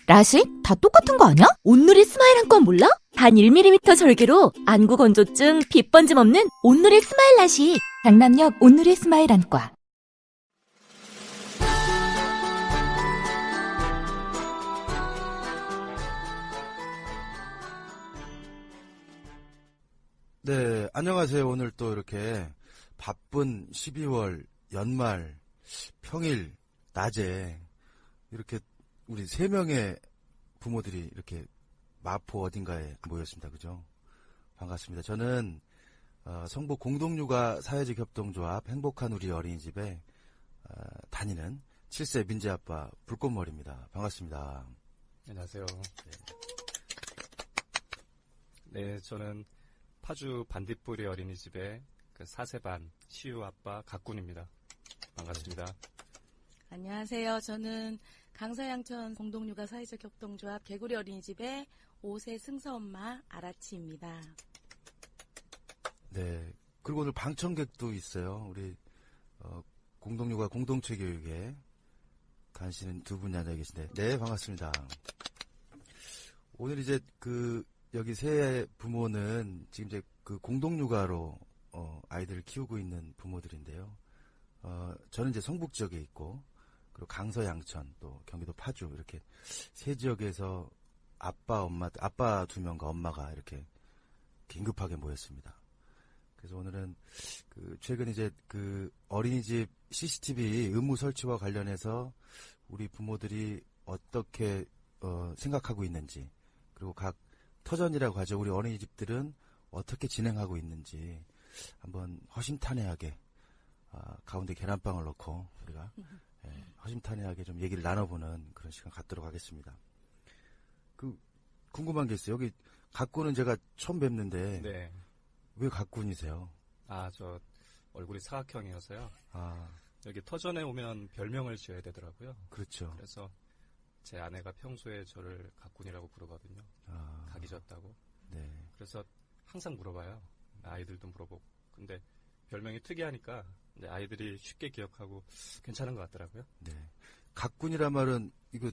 라식? 다 똑같은 거 아니야? 온누리 스마일 한 건 몰라? 단 1mm 절개로 안구 건조증, 빗 번짐 없는 온누리 스마일 라식. 강남역 온누리 스마일 안과. 네, 안녕하세요. 오늘 또 이렇게 바쁜 12월 연말 평일 낮에 이렇게 우리 3명의 부모들이 이렇게 마포 어딘가에 모였습니다. 그죠? 반갑습니다. 저는 성북 공동육아 사회적 협동조합 행복한 우리 어린이집에 다니는 7세 민재 아빠 불꽃머리입니다. 반갑습니다. 안녕하세요. 네, 저는 파주 반딧불이 어린이집의 그 4세 반 시우 아빠 각군입니다. 반갑습니다. 안녕하세요. 저는 강서양천 공동육아 사회적 협동조합 개구리 어린이집의 5세 승서 엄마 아라치입니다. 네, 그리고 오늘 방청객도 있어요. 우리 공동육아 공동체 교육에 다니시는 두 분이 앉아 계신데, 네, 반갑습니다. 오늘 이제 여기 세 부모는 지금 이제 공동육아로 아이들을 키우고 있는 부모들인데요. 저는 이제 성북 지역에 있고, 그리고 강서 양천, 또 경기도 파주 이렇게 세 지역에서 아빠 2명과 엄마가 이렇게 긴급하게 모였습니다. 그래서 오늘은 최근 이제 어린이집 CCTV 의무 설치와 관련해서 우리 부모들이 어떻게 생각하고 있는지, 그리고 각 터전이라고 하죠. 우리 어린이집들은 어떻게 진행하고 있는지 한번 허심탄회하게 가운데 계란빵을 넣고 우리가 허심탄회하게 좀 얘기를 나눠보는 그런 시간 갖도록 하겠습니다. 궁금한 게 있어요. 여기 각군은 제가 처음 뵙는데 네. 왜 각군이세요? 저 얼굴이 사각형이어서요. 아, 여기 터전에 오면 별명을 지어야 되더라고요. 그렇죠. 그래서 제 아내가 평소에 저를 각군이라고 부르거든요. 각이 졌다고. 네. 그래서 항상 물어봐요. 아이들도 물어보고. 근데 별명이 특이하니까 이제 아이들이 쉽게 기억하고 괜찮은 것 같더라고요. 네. 각군이란 말은 이거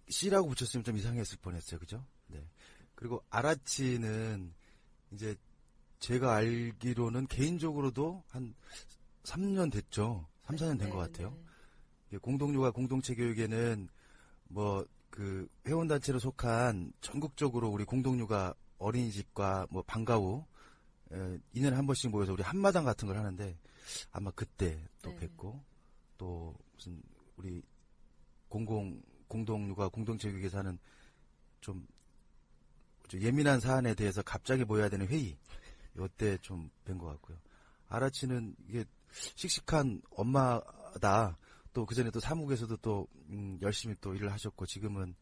C라고 붙였으면 좀 이상했을 뻔했어요. 그죠? 네. 그리고 아라치는 이제 제가 알기로는 개인적으로도 한 3년 됐죠. 3, 4년 된 것 같아요. 공동육아 공동체 교육에는 회원단체로 속한 전국적으로 우리 공동육아 어린이집과 방과후 2년에 한 번씩 모여서 우리 한마당 같은 걸 하는데 아마 그때 또 뵙고, 또 무슨 우리 공동육아 공동체 교육에서 하는 좀 예민한 사안에 대해서 갑자기 모여야 되는 회의, 요때 좀 뵌 것 같고요. 아라치는 이게 씩씩한 엄마다. 또 그전에 또 사무국에서도 또 열심히 또 일을 하셨고, 지금은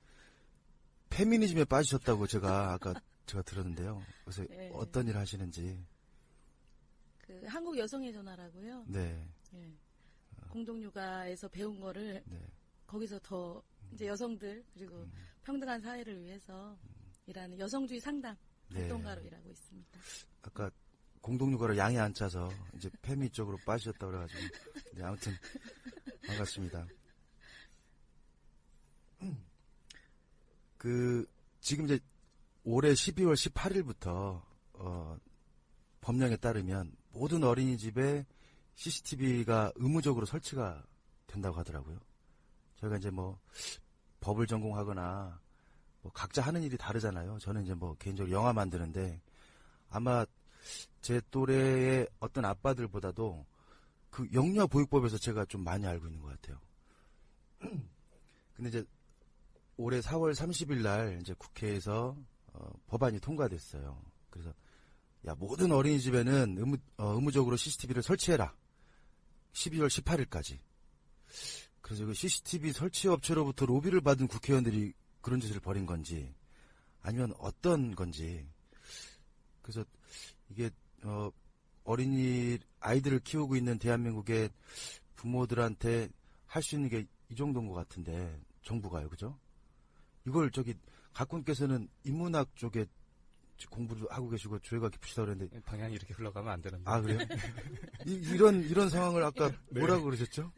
페미니즘에 빠지셨다고 제가 아까 들었는데요. 그래서 어떤 일 하시는지. 한국 여성의 전화라고요. 네. 공동육아에서 배운 거를 거기서 더 이제 여성들 그리고 평등한 사회를 위해서 일하는 여성주의 상담 활동가로 일하고 있습니다. 아까 공동육아를 양에 안 차서 이제 페미 쪽으로 빠지셨다고 그래가지고. 네, 아무튼 반갑습니다. 지금 이제 올해 12월 18일부터 법령에 따르면 모든 어린이집에 CCTV가 의무적으로 설치가 된다고 하더라고요. 저희가 이제 법을 전공하거나 각자 하는 일이 다르잖아요. 저는 이제 개인적으로 영화 만드는데 아마 제 또래의 어떤 아빠들보다도 영유아보육법에서 제가 좀 많이 알고 있는 것 같아요. 근데 이제 올해 4월 30일 날 이제 국회에서 법안이 통과됐어요. 그래서 모든 어린이집에는 의무적으로 CCTV를 설치해라. 12월 18일까지. 그래서 그 CCTV 설치 업체로부터 로비를 받은 국회의원들이 그런 짓을 벌인 건지 아니면 어떤 건지. 그래서 이게 어린이 아이들을 키우고 있는 대한민국의 부모들한테 할 수 있는 게 이 정도인 것 같은데, 정부가요, 그죠? 이걸 각군께서는 인문학 쪽에 공부도 하고 계시고 조예가 깊으시다고 그랬는데 방향이 이렇게 흘러가면 안 되는데. 아, 그래요? 이런 상황을 아까 뭐라고 그러셨죠?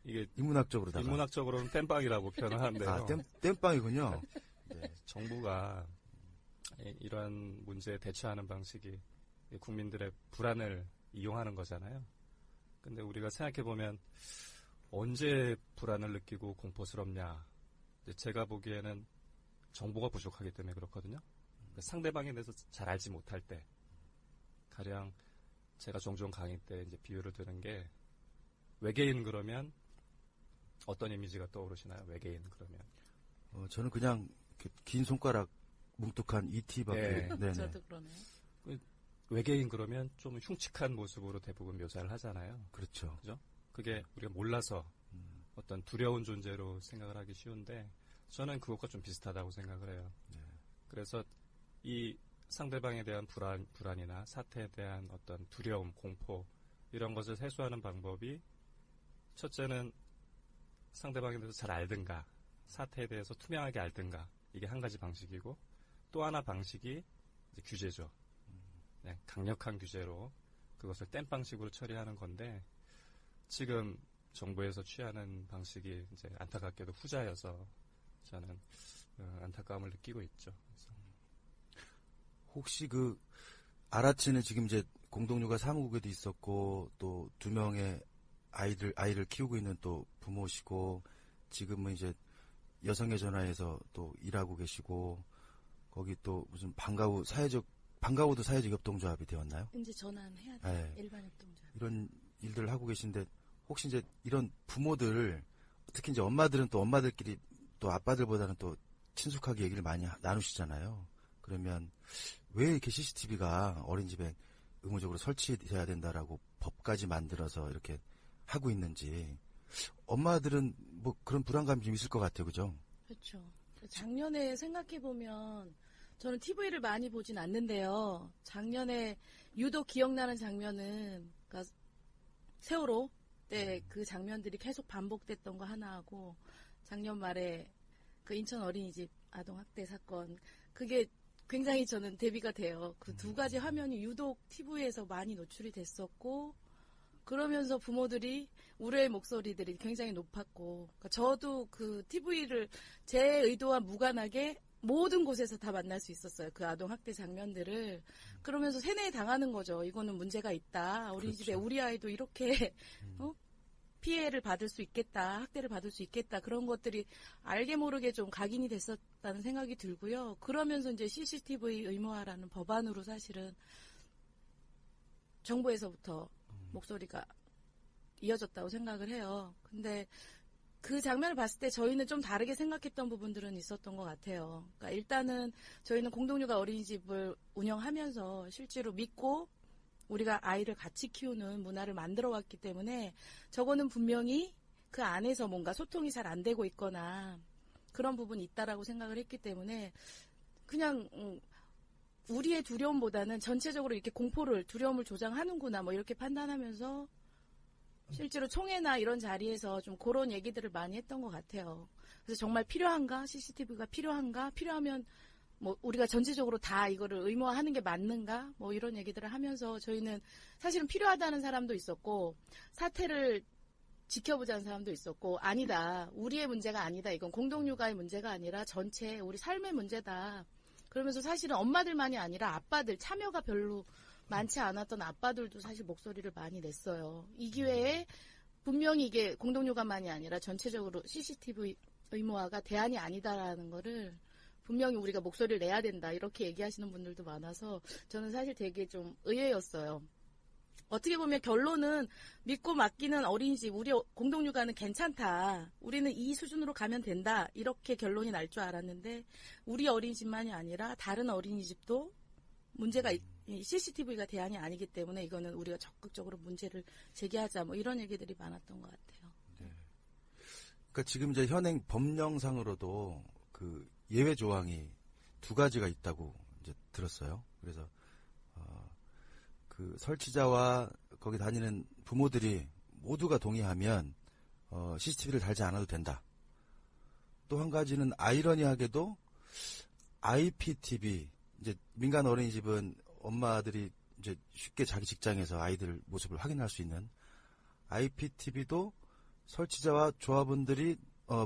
이게 인문학적으로다가. 인문학적으로는 땜빵이라고 표현을 하는데요. 아, 땜빵이군요. 네. 정부가 이러한 문제에 대처하는 방식이 국민들의 불안을 이용하는 거잖아요. 근데 우리가 생각해보면 언제 불안을 느끼고 공포스럽냐. 제가 보기에는 정보가 부족하기 때문에 그렇거든요. 상대방에 대해서 잘 알지 못할 때. 가령 제가 종종 강의 때 이제 비유를 드는 게 외계인 그러면 어떤 이미지가 떠오르시나요? 외계인 그러면. 저는 그냥 긴 손가락 뭉툭한 ET밖에. 네. 네네. 저도 그러네요. 외계인 그러면 좀 흉측한 모습으로 대부분 묘사를 하잖아요. 그렇죠. 그죠? 그게 우리가 몰라서 어떤 두려운 존재로 생각을 하기 쉬운데 저는 그것과 좀 비슷하다고 생각을 해요. 네. 그래서 이 상대방에 대한 불안이나 사태에 대한 어떤 두려움, 공포 이런 것을 해소하는 방법이 첫째는 상대방에 대해서 잘 알든가 사태에 대해서 투명하게 알든가 이게 한 가지 방식이고 또 하나 방식이 이제 규제죠. 네, 강력한 규제로 그것을 땜빵식으로 처리하는 건데 지금 정부에서 취하는 방식이 이제 안타깝게도 후자여서 저는 안타까움을 느끼고 있죠. 그래서. 혹시 아라치는 지금 이제 공동육아 사무국에도 있었고 또 2명의 아이를 키우고 있는 또 부모시고 지금은 이제 여성의 전화에서 또 일하고 계시고 거기 또 무슨 방과후도 사회적 협동조합이 되었나요? 이제 전환해야 돼요. 네. 일반 협동조합. 이런 일들을 하고 계신데 혹시 이제 이런 부모들 특히 이제 엄마들은 또 엄마들끼리 또 아빠들보다는 또 친숙하게 얘기를 많이 나누시잖아요. 그러면 왜 이렇게 CCTV가 어린이집에 의무적으로 설치돼야 된다라고 법까지 만들어서 이렇게 하고 있는지 엄마들은 뭐 그런 불안감이 좀 있을 것 같아요. 그죠? 그렇죠. 작년에 생각해보면 저는 TV를 많이 보진 않는데요. 작년에 유독 기억나는 장면은 그러니까 세월호 때 그 장면들이 계속 반복됐던 거 하나하고 작년 말에 그 인천 어린이집 아동학대 사건 그게 굉장히 저는 대비가 돼요. 그 두 가지 화면이 유독 TV에서 많이 노출이 됐었고 그러면서 부모들이 우려의 목소리들이 굉장히 높았고 그러니까 저도 그 TV를 제 의도와 무관하게 모든 곳에서 다 만날 수 있었어요. 그 아동학대 장면들을. 그러면서 세뇌 당하는 거죠. 이거는 문제가 있다. 어린이집에 그렇죠. 우리 아이도 이렇게 피해를 받을 수 있겠다. 학대를 받을 수 있겠다. 그런 것들이 알게 모르게 좀 각인이 됐었다는 생각이 들고요. 그러면서 이제 CCTV 의무화라는 법안으로 사실은 정부에서부터 목소리가 이어졌다고 생각을 해요. 근데 그 장면을 봤을 때 저희는 좀 다르게 생각했던 부분들은 있었던 것 같아요. 그러니까 일단은 저희는 공동육아 어린이집을 운영하면서 실제로 믿고 우리가 아이를 같이 키우는 문화를 만들어 왔기 때문에 저거는 분명히 그 안에서 뭔가 소통이 잘 안 되고 있거나 그런 부분이 있다라고 생각을 했기 때문에 그냥 우리의 두려움보다는 전체적으로 이렇게 두려움을 조장하는구나 뭐 이렇게 판단하면서 실제로 총회나 이런 자리에서 좀 그런 얘기들을 많이 했던 것 같아요. 그래서 정말 필요한가? CCTV가 필요한가? 필요하면 뭐 우리가 전체적으로 다 이거를 의무화하는 게 맞는가? 뭐 이런 얘기들을 하면서 저희는 사실은 필요하다는 사람도 있었고 사태를 지켜보자는 사람도 있었고 아니다. 우리의 문제가 아니다. 이건 공동육아의 문제가 아니라 전체 우리 삶의 문제다. 그러면서 사실은 엄마들만이 아니라 아빠들 참여가 별로 많지 않았던 아빠들도 사실 목소리를 많이 냈어요. 이 기회에 분명히 이게 공동육아만이 아니라 전체적으로 CCTV 의무화가 대안이 아니다라는 거를 분명히 우리가 목소리를 내야 된다 이렇게 얘기하시는 분들도 많아서 저는 사실 되게 좀 의외였어요. 어떻게 보면 결론은 믿고 맡기는 어린이집, 우리 공동육아는 괜찮다. 우리는 이 수준으로 가면 된다. 이렇게 결론이 날 줄 알았는데 우리 어린이집만이 아니라 다른 어린이집도 문제가 CCTV가 대안이 아니기 때문에 이거는 우리가 적극적으로 문제를 제기하자 뭐 이런 얘기들이 많았던 것 같아요. 네. 그러니까 지금 이제 현행 법령상으로도 그 예외 조항이 2가지가 있다고 이제 들었어요. 그래서 그 설치자와 거기 다니는 부모들이 모두가 동의하면 CCTV를 달지 않아도 된다. 또 한 가지는 아이러니하게도 IPTV 이제 민간 어린이집은 엄마들이 이제 쉽게 자기 직장에서 아이들 모습을 확인할 수 있는 IPTV도 설치자와 조합원들이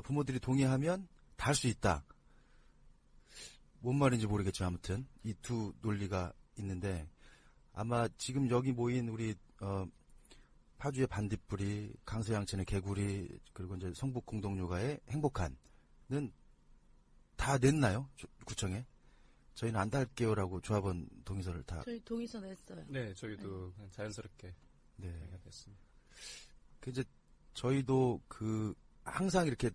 부모들이 동의하면 다 할 수 있다. 뭔 말인지 모르겠지만 아무튼 이 두 논리가 있는데 아마 지금 여기 모인 우리 파주의 반딧불이, 강서양천의 개구리, 그리고 이제 성북 공동육아의 행복한은 다 냈나요? 구청에? 저희는 안 달게요라고 조합원 동의서를 다. 저희 동의서 냈어요. 네, 저희도 그냥 자연스럽게 네. 동의가 됐습니다. 그 이제 저희도 항상 이렇게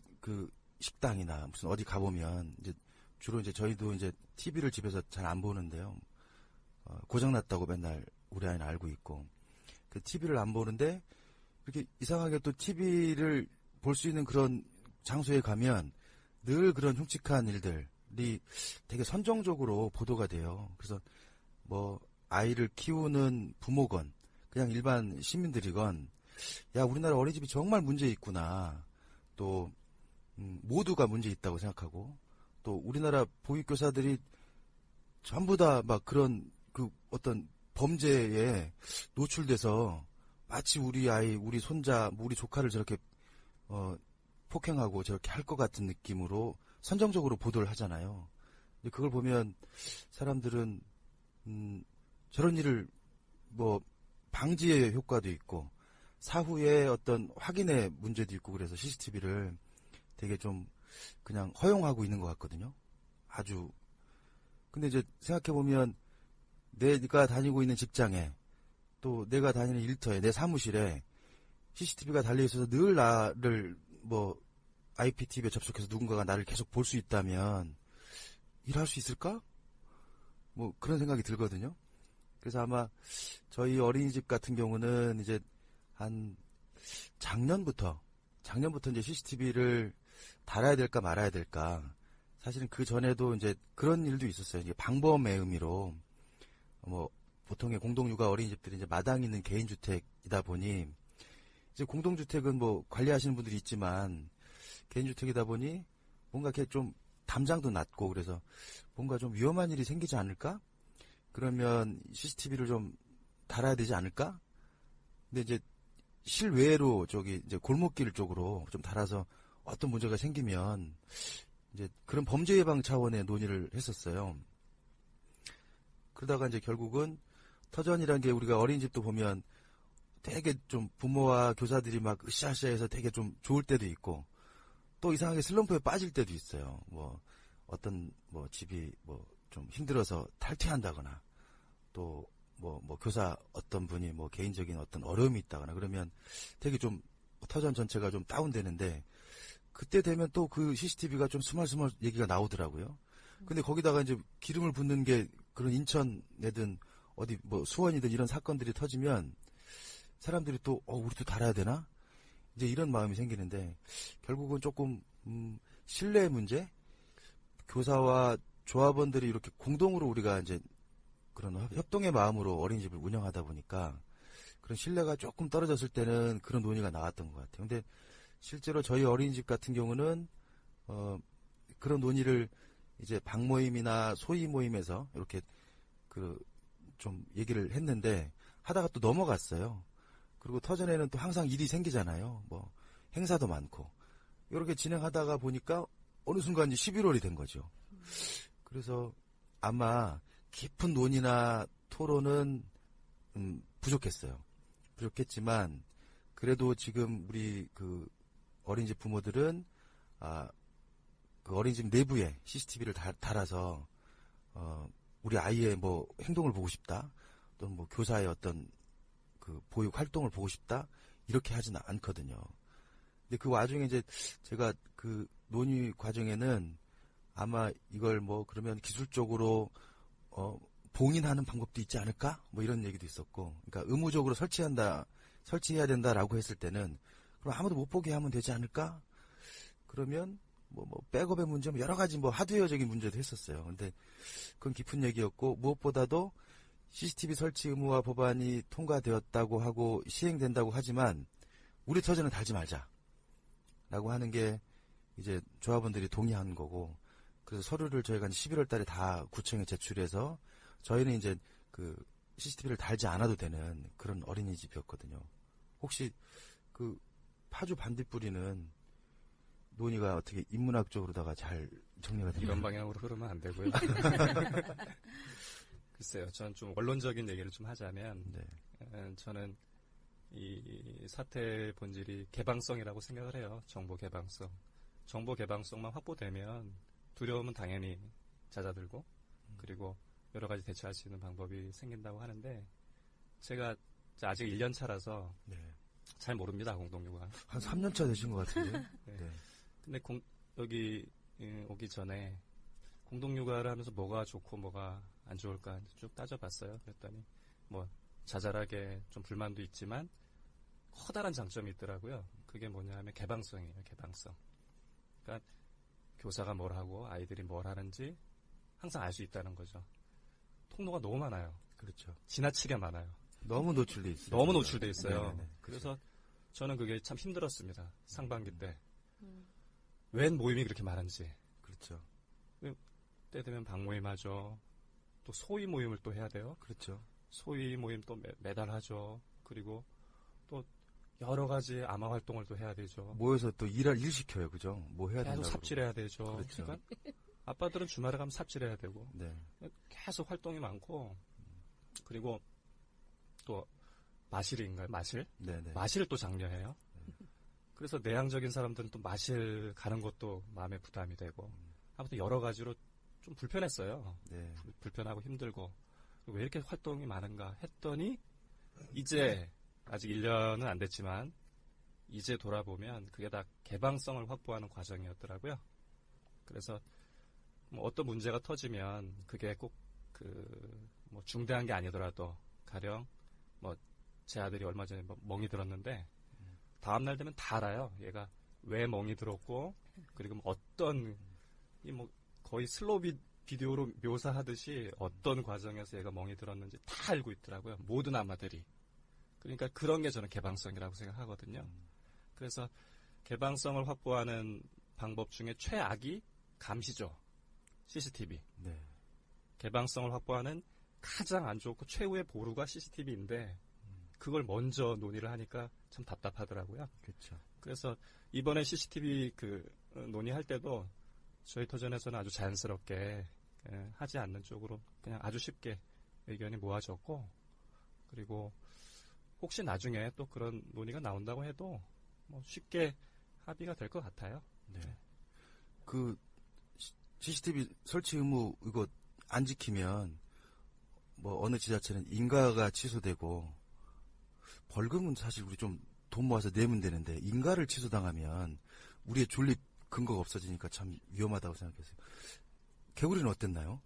식당이나 무슨 어디 가보면 이제 주로 이제 저희도 이제 TV를 집에서 잘 안 보는데요. 고장났다고 맨날 우리 아이는 알고 있고, 그 TV를 안 보는데, 이렇게 이상하게 또 TV를 볼 수 있는 그런 장소에 가면 늘 그런 흉측한 일들이 되게 선정적으로 보도가 돼요. 그래서 뭐, 아이를 키우는 부모건, 그냥 일반 시민들이건, 야, 우리나라 어린이집이 정말 문제 있구나. 또, 모두가 문제 있다고 생각하고, 또 우리나라 보육교사들이 전부 다 막 그런 어떤 범죄에 노출돼서 마치 우리 아이, 우리 손자, 우리 조카를 저렇게 폭행하고 저렇게 할 것 같은 느낌으로 선정적으로 보도를 하잖아요. 근데 그걸 보면 사람들은 저런 일을 뭐 방지의 효과도 있고 사후에 어떤 확인의 문제도 있고 그래서 CCTV를 되게 좀 그냥 허용하고 있는 것 같거든요. 아주. 근데 이제 생각해보면 내가 다니고 있는 직장에 또 내가 다니는 일터에 내 사무실에 CCTV가 달려있어서 늘 나를 뭐 IPTV에 접속해서 누군가가 나를 계속 볼 수 있다면 일할 수 있을까? 뭐 그런 생각이 들거든요. 그래서 아마 저희 어린이집 같은 경우는 이제 한 작년부터 이제 CCTV를 달아야 될까 말아야 될까. 사실은 그 전에도 이제 그런 일도 있었어요. 이게 방범의 의미로 뭐 보통의 공동육아 어린이집들이 이제 마당 있는 개인주택이다 보니 이제 공동주택은 뭐 관리하시는 분들이 있지만 개인주택이다 보니 뭔가 이렇게 좀 담장도 낮고 그래서 뭔가 좀 위험한 일이 생기지 않을까? 그러면 CCTV를 좀 달아야 되지 않을까? 근데 이제 실외로 이제 골목길 쪽으로 좀 달아서 어떤 문제가 생기면 이제 그런 범죄 예방 차원의 논의를 했었어요. 그러다가 이제 결국은 터전이란 게 우리가 어린이집도 보면 되게 좀 부모와 교사들이 막 으쌰으쌰해서 되게 좀 좋을 때도 있고 또 이상하게 슬럼프에 빠질 때도 있어요. 뭐 어떤 뭐 집이 뭐 좀 힘들어서 탈퇴한다거나 또 뭐 교사 어떤 분이 뭐 개인적인 어떤 어려움이 있다거나 그러면 되게 좀 터전 전체가 좀 다운되는데 그때 되면 또 그 CCTV가 좀 스멀스멀 얘기가 나오더라고요. 근데 거기다가 이제 기름을 붓는 게 그런 인천이든 어디 뭐 수원이든 이런 사건들이 터지면 사람들이 또 우리도 달아야 되나? 이제 이런 마음이 생기는데 결국은 조금 신뢰의 문제? 교사와 조합원들이 이렇게 공동으로 우리가 이제 그런 협동의 마음으로 어린이집을 운영하다 보니까 그런 신뢰가 조금 떨어졌을 때는 그런 논의가 나왔던 것 같아요. 근데 실제로 저희 어린이집 같은 경우는 그런 논의를 이제 방모임이나 소위 모임에서 이렇게 좀 얘기를 했는데 하다가 또 넘어갔어요. 그리고 터전에는 또 항상 일이 생기잖아요. 뭐 행사도 많고 이렇게 진행하다가 보니까 어느 순간 이제 11월이 된 거죠. 그래서 아마 깊은 논의나 토론은 부족했어요. 부족했지만 그래도 지금 우리 그 어린이집 부모들은 그 어린이집 내부에 CCTV를 달아서 우리 아이의 뭐 행동을 보고 싶다, 또는 뭐 교사의 어떤 그 보육 활동을 보고 싶다 이렇게 하지는 않거든요. 근데 그 와중에 이제 제가 그 논의 과정에는 아마 이걸 뭐 그러면 기술적으로 봉인하는 방법도 있지 않을까? 뭐 이런 얘기도 있었고, 그러니까 의무적으로 설치해야 된다라고 했을 때는 그럼 아무도 못 보게 하면 되지 않을까? 그러면 뭐 백업의 문제, 뭐 여러 가지 뭐 하드웨어적인 문제도 했었어요. 근데 그건 깊은 얘기였고 무엇보다도 CCTV 설치 의무화 법안이 통과되었다고 하고 시행된다고 하지만 우리 터전은 달지 말자라고 하는 게 이제 조합원들이 동의한 거고, 그래서 서류를 저희가 11월 달에 다 구청에 제출해서 저희는 이제 그 CCTV를 달지 않아도 되는 그런 어린이집이었거든요. 혹시 그 파주 반딧불이는 논의가 어떻게 인문학적으로다가 잘 정리가 이런 되나요? 방향으로 흐르면 안 되고요. 글쎄요, 저는 좀 원론적인 얘기를 좀 하자면, 네. 저는 이 사태의 본질이 개방성이라고 생각을 해요. 정보 개방성. 정보 개방성만 확보되면 두려움은 당연히 잦아들고, 그리고 여러 가지 대처할 수 있는 방법이 생긴다고 하는데, 제가 아직 1년 차라서 네. 잘 모릅니다, 공동육아. 한 3년 차 되신 것 같은데. 네. 네. 근데 여기 오기 전에 공동육아를 하면서 뭐가 좋고 뭐가 안 좋을까 쭉 따져봤어요. 그랬더니 뭐 자잘하게 좀 불만도 있지만 커다란 장점이 있더라고요. 그게 뭐냐 하면 개방성이에요. 개방성. 그러니까 교사가 뭘 하고 아이들이 뭘 하는지 항상 알 수 있다는 거죠. 통로가 너무 많아요. 그렇죠. 지나치게 많아요. 너무 노출돼 있어요. 너무 노출돼 있어요. 네네네. 그래서 저는 그게 참 힘들었습니다. 상반기 때. 음. 웬 모임이 그렇게 많은지. 그렇죠. 때 되면 방모임 하죠. 또 소위 모임을 또 해야 돼요. 그렇죠. 소위 모임 또 매달 하죠. 그리고 또 여러 가지 암화 활동을 또 해야 되죠. 모여서 또 일 시켜요. 그죠? 뭐 해야 계속 된다고. 삽질해야 되죠. 그렇죠. 그러니까 아빠들은 주말에 가면 삽질해야 되고 네. 계속 활동이 많고 그리고 또 마실인가요? 마실? 네네. 마실을 또 장려해요. 그래서 내향적인 사람들은 또 마실 가는 것도 마음에 부담이 되고 아무튼 여러 가지로 좀 불편했어요. 네. 불편하고 힘들고 왜 이렇게 활동이 많은가 했더니 이제 아직 1년은 안 됐지만 이제 돌아보면 그게 다 개방성을 확보하는 과정이었더라고요. 그래서 뭐 어떤 문제가 터지면 그게 꼭 뭐 중대한 게 아니더라도 가령 뭐 제 아들이 얼마 전에 멍이 들었는데 다음 날 되면 다 알아요. 얘가 왜 멍이 들었고 그리고 뭐 어떤 이 뭐 거의 슬로우 비디오로 묘사하듯이 어떤 과정에서 얘가 멍이 들었는지 다 알고 있더라고요. 모든 아마들이. 그러니까 그런 게 저는 개방성이라고 생각하거든요. 그래서 개방성을 확보하는 방법 중에 최악이 감시죠. CCTV. 네. 개방성을 확보하는 가장 안 좋고 최후의 보루가 CCTV인데 그걸 먼저 논의를 하니까 참 답답하더라고요. 그렇죠. 그래서 이번에 CCTV 논의할 때도 저희 터전에서는 아주 자연스럽게 하지 않는 쪽으로 그냥 아주 쉽게 의견이 모아졌고 그리고 혹시 나중에 또 그런 논의가 나온다고 해도 뭐 쉽게 합의가 될 것 같아요. 네. 그 CCTV 설치 의무 이거 안 지키면 뭐 어느 지자체는 인가가 취소되고 벌금은 사실 우리 좀 돈 모아서 내면 되는데 인가를 취소당하면 우리의 존립 근거가 없어지니까 참 위험하다고 생각했어요. 개구리는 어땠나요?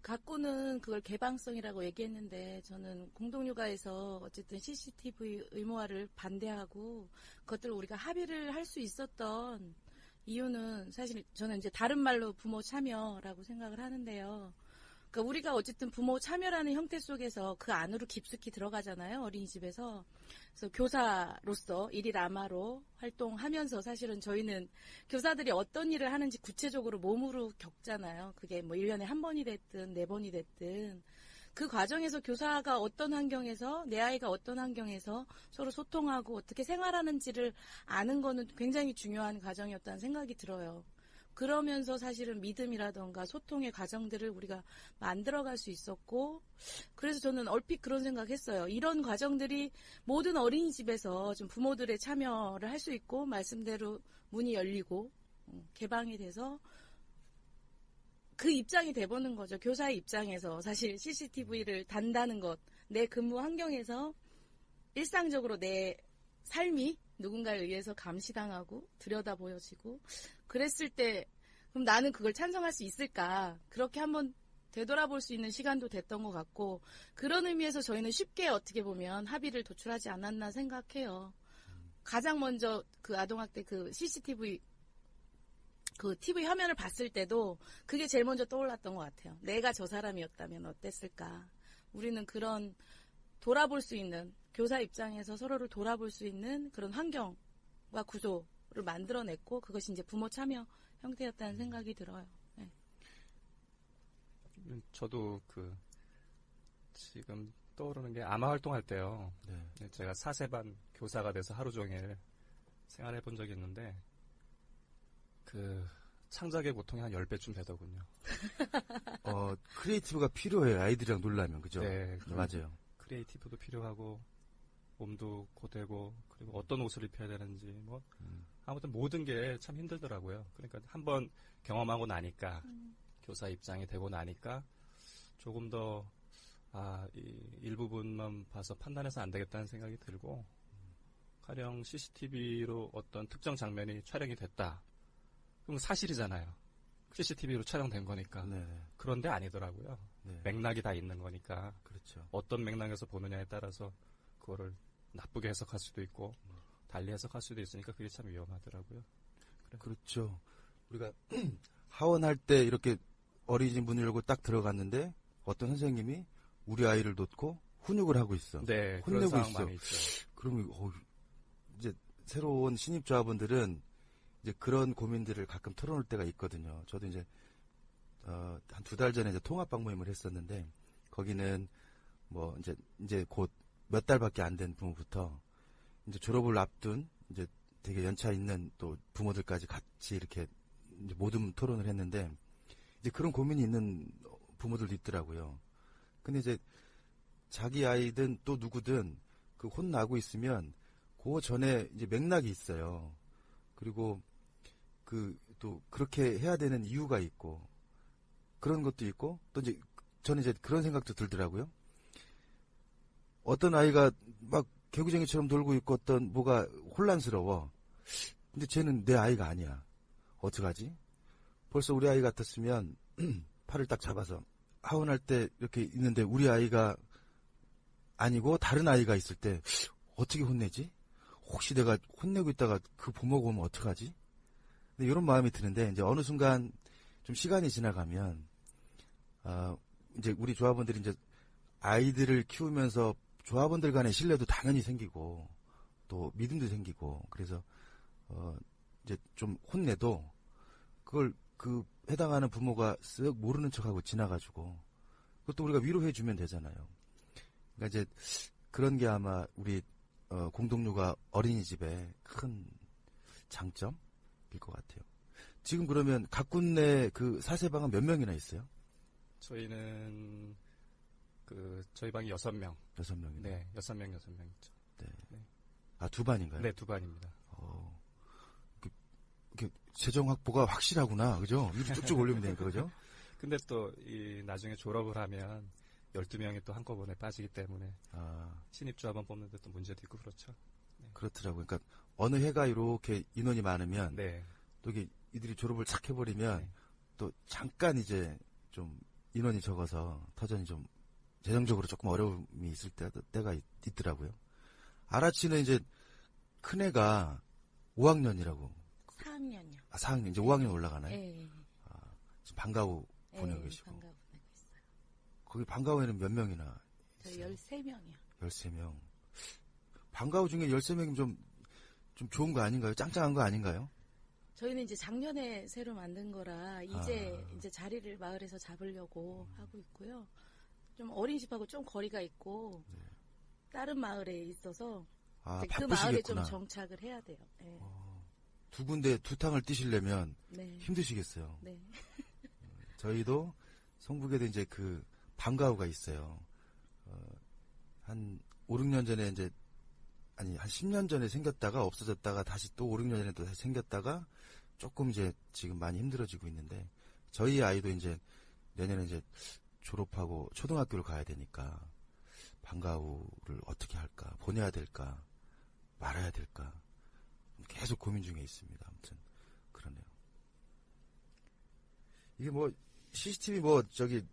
갖고는 그걸 개방성이라고 얘기했는데 저는 공동육아에서 어쨌든 CCTV 의무화를 반대하고 그것들을 우리가 합의를 할 수 있었던 이유는 사실 저는 이제 다른 말로 부모 참여라고 생각을 하는데요. 그러니까 우리가 어쨌든 부모 참여라는 형태 속에서 그 안으로 깊숙이 들어가잖아요. 어린이집에서. 그래서 교사로서 일일 아마로 활동하면서 사실은 저희는 교사들이 어떤 일을 하는지 구체적으로 몸으로 겪잖아요. 그게 뭐 1년에 한 번이 됐든 4번이 됐든. 그 과정에서 교사가 어떤 환경에서 내 아이가 어떤 환경에서 서로 소통하고 어떻게 생활하는지를 아는 거는 굉장히 중요한 과정이었다는 생각이 들어요. 그러면서 사실은 믿음이라던가 소통의 과정들을 우리가 만들어갈 수 있었고 그래서 저는 얼핏 그런 생각했어요. 이런 과정들이 모든 어린이집에서 좀 부모들의 참여를 할 수 있고 말씀대로 문이 열리고 개방이 돼서 그 입장이 돼보는 거죠. 교사의 입장에서 사실 CCTV를 단다는 것, 내 근무 환경에서 일상적으로 내 삶이 누군가에 의해서 감시당하고 들여다보여지고 그랬을 때 그럼 나는 그걸 찬성할 수 있을까? 그렇게 한번 되돌아볼 수 있는 시간도 됐던 것 같고 그런 의미에서 저희는 쉽게 어떻게 보면 합의를 도출하지 않았나 생각해요. 가장 먼저 그 아동학대 그 CCTV 그 TV 화면을 봤을 때도 그게 제일 먼저 떠올랐던 것 같아요. 내가 저 사람이었다면 어땠을까? 우리는 그런 돌아볼 수 있는 교사 입장에서 서로를 돌아볼 수 있는 그런 환경과 구조를 만들어냈고 그것이 이제 부모 참여 형태였다는 생각이 들어요. 네. 저도 지금 떠오르는 게 아마 활동할 때요. 네. 제가 사세반 교사가 돼서 하루 종일 생활해 본 적이 있는데 그 창작의 고통이 한 10배쯤 되더군요. 크리에이티브가 필요해요. 아이들이랑 놀라면, 그죠? 네, 맞아요. 크리에이티브도 필요하고 몸도 고되고 그리고 어떤 옷을 입혀야 되는지 뭐 아무튼 모든 게 참 힘들더라고요. 그러니까 한번 경험하고 나니까 교사 입장이 되고 나니까 조금 더 이 일부분만 봐서 판단해서 안 되겠다는 생각이 들고 가령 CCTV로 어떤 특정 장면이 촬영이 됐다. 그럼 사실이잖아요. CCTV로 촬영된 거니까. 네네. 그런데 아니더라고요. 네. 맥락이 다 있는 거니까 그렇죠. 어떤 맥락에서 보느냐에 따라서 그거를 나쁘게 해석할 수도 있고 달리 해석할 수도 있으니까 그게 참 위험하더라고요. 그렇죠. 우리가 하원할 때 이렇게 어린이집 문을 열고 딱 들어갔는데 어떤 선생님이 우리 아이를 놓고 훈육을 하고 있어. 네, 그런 혼내고 상황 있어. 많이 있죠. 그러면 이제 새로운 신입조합원들은 이제 그런 고민들을 가끔 털어놓을 때가 있거든요. 저도 이제 한 2달 전에 이제 통합방 모임을 했었는데 거기는 뭐 이제 곧 몇 달밖에 안 된 부모부터 이제 졸업을 앞둔 이제 되게 연차 있는 또 부모들까지 같이 이렇게 이제 모든 토론을 했는데 이제 그런 고민이 있는 부모들도 있더라고요. 근데 이제 자기 아이든 또 누구든 그 혼나고 있으면 그 전에 이제 맥락이 있어요. 그리고 또 그렇게 해야 되는 이유가 있고 그런 것도 있고 또 이제 저는 이제 그런 생각도 들더라고요. 어떤 아이가 막 개구쟁이처럼 놀고 있고 어떤 뭐가 혼란스러워. 근데 쟤는 내 아이가 아니야. 어떡하지? 벌써 우리 아이 같았으면 팔을 딱 잡아서 하원할 때 이렇게 있는데 우리 아이가 아니고 다른 아이가 있을 때 어떻게 혼내지? 혹시 내가 혼내고 있다가 그 부모가 오면 어떡하지? 근데 이런 마음이 드는데 이제 어느 순간 좀 시간이 지나가면 이제 우리 조합원들이 이제 아이들을 키우면서 조합원들 간의 신뢰도 당연히 생기고 또 믿음도 생기고 그래서 이제 좀 혼내도 그걸 그 해당하는 부모가 쓱 모르는 척하고 지나가지고 그것도 우리가 위로해주면 되잖아요. 그러니까 이제 그런 게 아마 우리 공동육아 어린이집의 큰 장점일 것 같아요. 지금 그러면 가꾼내 그 사세방은 몇 명이나 있어요? 저희는 저희 방이 6명. 6명이네. 네, 6명 있죠. 네. 네. 아, 2반인가요? 네, 2반입니다. 이렇게 재정 확보가 확실하구나. 그죠? 위로 쭉쭉 올리면 되니까, 그죠? 근데 또 나중에 졸업을 하면 12명이 또 한꺼번에 빠지기 때문에 신입조합원 뽑는데 또 문제도 있고 그렇죠. 네. 그렇더라고요. 그러니까 어느 해가 이렇게 인원이 많으면 네. 또 이게 이들이 졸업을 착 해버리면 네. 또 잠깐 이제 좀 인원이 적어서 터전이 좀 재정적으로 조금 어려움이 있을 때가 있더라고요. 아라치는 이제 큰애가 5학년이라고. 4학년이요. 4학년, 이제 5학년 올라가나요? 네. 지금 방과후 보내고 계시고. 방과후 보내고 있어요. 거기 방과후에는 몇 명이나? 저 13명이요. 13명. 방과후 중에 13명이면 좀 좋은 거 아닌가요? 짱짱한 거 아닌가요? 저희는 이제 작년에 새로 만든 거라 이제 자리를 마을에서 잡으려고 하고 있고요. 좀 어린이집하고 좀 거리가 있고 다른 마을에 있어서 이제 그 마을에 좀 정착을 해야 돼요. 네. 두 군데 두 탕을 뛰시려면 네. 힘드시겠어요. 네. 저희도 성북에도 이제 그 방과후가 있어요. 한 5, 6년 전에 이제 한 10년 전에 생겼다가 없어졌다가 다시 또 5, 6년 전에 또 다시 생겼다가 조금 이제 지금 많이 힘들어지고 있는데 저희 아이도 이제 내년에 이제 졸업하고 초등학교를 가야 되니까 방과후를 어떻게 할까? 보내야 될까? 말아야 될까? 계속 고민 중에 있습니다. 아무튼 그러네요. 이게 뭐 CCTV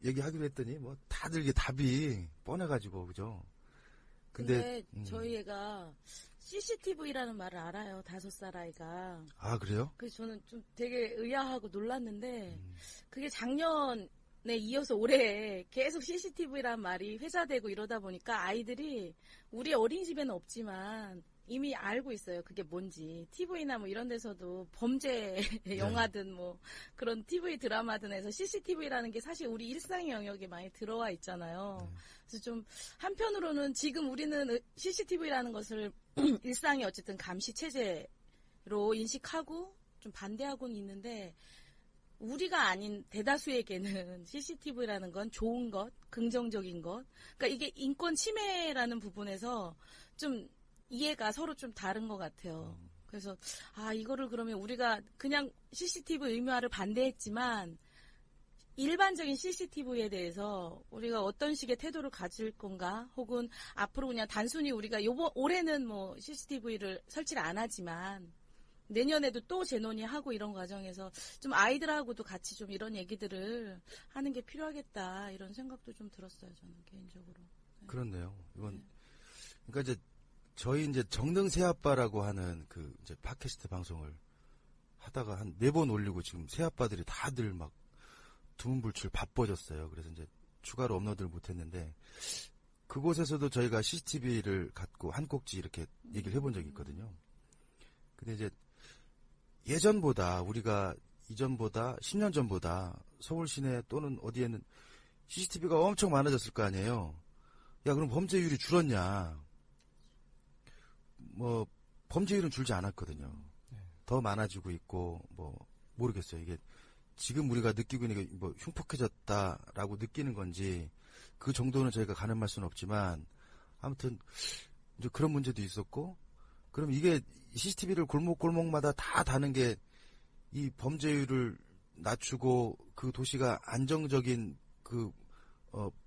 얘기하기로 했더니 뭐 다들 이게 답이 뻔해가지고 그죠? 근데 저희 애가 CCTV라는 말을 알아요. 5살 아이가. 아, 그래요? 그래서 저는 좀 되게 의아하고 놀랐는데 그게 작년에 이어서 올해 계속 CCTV라는 말이 회자되고 이러다 보니까 아이들이 우리 어린이집에는 없지만 이미 알고 있어요. 그게 뭔지. TV나 뭐 이런 데서도 범죄 영화든 뭐 그런 TV 드라마든 해서 CCTV라는 게 사실 우리 일상의 영역에 많이 들어와 있잖아요. 그래서 좀 한편으로는 지금 우리는 CCTV라는 것을 일상의 어쨌든 감시 체제에 인식하고 좀 반대하고는 있는데 우리가 아닌 대다수에게는 CCTV라는 건 좋은 것, 긍정적인 것. 그러니까 이게 인권 침해라는 부분에서 좀 이해가 서로 좀 다른 것 같아요. 그래서 이거를 그러면 우리가 그냥 CCTV 의무화를 반대했지만 일반적인 CCTV에 대해서 우리가 어떤 식의 태도를 가질 건가? 혹은 앞으로 그냥 단순히 우리가 올해는 뭐 CCTV를 설치를 안 하지만 내년에도 또 재논의하고 이런 과정에서 좀 아이들하고도 같이 좀 이런 얘기들을 하는 게 필요하겠다 이런 생각도 좀 들었어요. 저는 개인적으로. 네. 그렇네요. 이건 그러니까 이제 저희 이제 정릉 새아빠라고 하는 그 이제 팟캐스트 방송을 하다가 한 4번 올리고 지금 새아빠들이 다들 막 두문불출 바빠졌어요. 그래서 이제 추가로 업로드를 못했는데 그곳에서도 저희가 CCTV를 갖고 한 꼭지 이렇게 얘기를 해본 적이 있거든요. 근데 이제 예전보다 우리가 이전보다 10년 전보다 서울 시내 또는 어디에는 CCTV가 엄청 많아졌을 거 아니에요. 야, 그럼 범죄율이 줄었냐? 뭐 범죄율은 줄지 않았거든요. 더 많아지고 있고 뭐 모르겠어요. 이게 지금 우리가 느끼고 있는 게 뭐 흉폭해졌다라고 느끼는 건지 그 정도는 저희가 가늠할 수는 없지만 아무튼 이제 그런 문제도 있었고 그럼 이게 CCTV를 골목골목마다 다 다는 게 이 범죄율을 낮추고 그 도시가 안정적인 그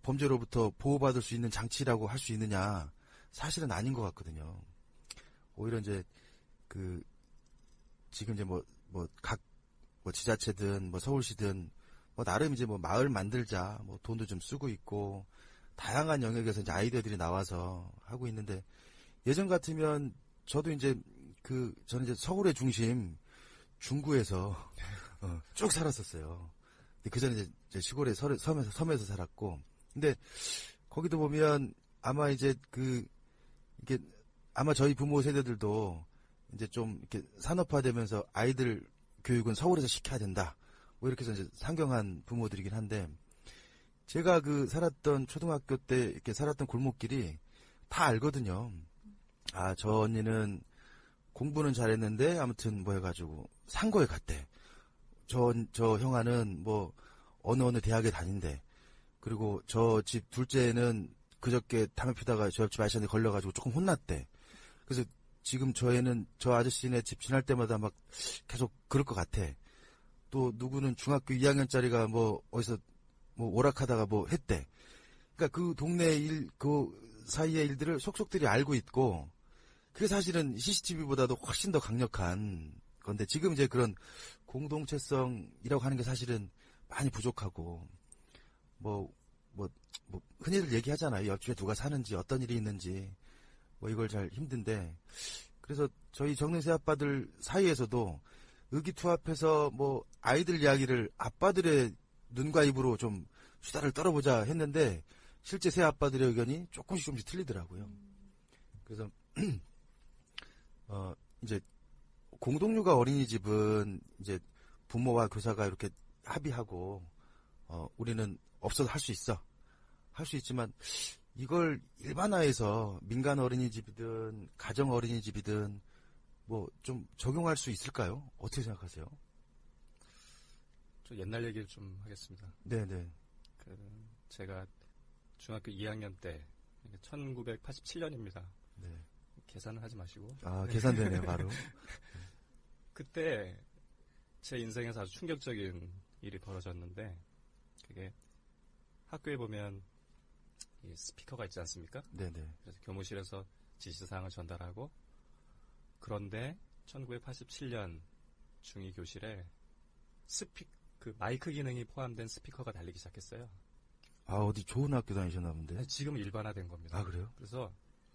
범죄로부터 보호받을 수 있는 장치라고 할 수 있느냐? 사실은 아닌 것 같거든요. 오히려 이제 그 지금 이제 각 지자체든 서울시든 나름 이제 마을 만들자 돈도 좀 쓰고 있고 다양한 영역에서 이제 아이디어들이 나와서 하고 있는데 예전 같으면 저도 이제 저는 이제 서울의 중심 중구에서 쭉 살았었어요. 그 전에 이제 시골에 섬에서 살았고 근데 거기도 보면 아마 이제 이게 아마 저희 부모 세대들도 이제 좀 이렇게 산업화되면서 아이들 교육은 서울에서 시켜야 된다. 뭐 이렇게 해서 이제 상경한 부모들이긴 한데 제가 살았던 초등학교 때 이렇게 살았던 골목길이 다 알거든요. 저 언니는 공부는 잘했는데 아무튼 해가지고 상고에 갔대. 저 형아는 어느 대학에 다닌대. 그리고 저 집 둘째는 그저께 담배 피다가 저 옆집 아저씨한테 걸려가지고 조금 혼났대. 그래서 지금 저 아저씨네 집 지날 때마다 막 계속 그럴 것 같아. 또 누구는 중학교 2학년짜리가 어디서 오락하다가 했대. 그러니까 그 동네 그 사이의 일들을 속속들이 알고 있고, 그게 사실은 CCTV보다도 훨씬 더 강력한 건데, 지금 이제 그런 공동체성이라고 하는 게 사실은 많이 부족하고, 흔히들 얘기하잖아요. 옆집에 누가 사는지, 어떤 일이 있는지, 이걸 잘 힘든데, 그래서 저희 정릉 새아빠들 사이에서도 의기투합해서 아이들 이야기를 아빠들의 눈과 입으로 좀 수다를 떨어보자 했는데 실제 새아빠들의 의견이 조금씩 틀리더라고요. 그래서 이제 공동육아 어린이집은 이제 부모와 교사가 이렇게 합의하고 우리는 없어도 할 수 있어. 할 수 있지만 이걸 일반화해서 민간 어린이집이든 가정 어린이집이든 좀 적용할 수 있을까요? 어떻게 생각하세요? 좀 옛날 얘기를 좀 하겠습니다. 네네. 제가 중학교 2학년 때 1987년입니다. 네. 계산을 하지 마시고. 계산되네요, 바로. 그때 제 인생에서 아주 충격적인 일이 벌어졌는데 그게 학교에 보면 이 스피커가 있지 않습니까? 네네. 그래서 교무실에서 지시사항을 전달하고 그런데 1987년 중2 교실에 마이크 기능이 포함된 스피커가 달리기 시작했어요. 어디 좋은 학교 다니셨나 본데? 지금 일반화된 겁니다. 그래요? 그래서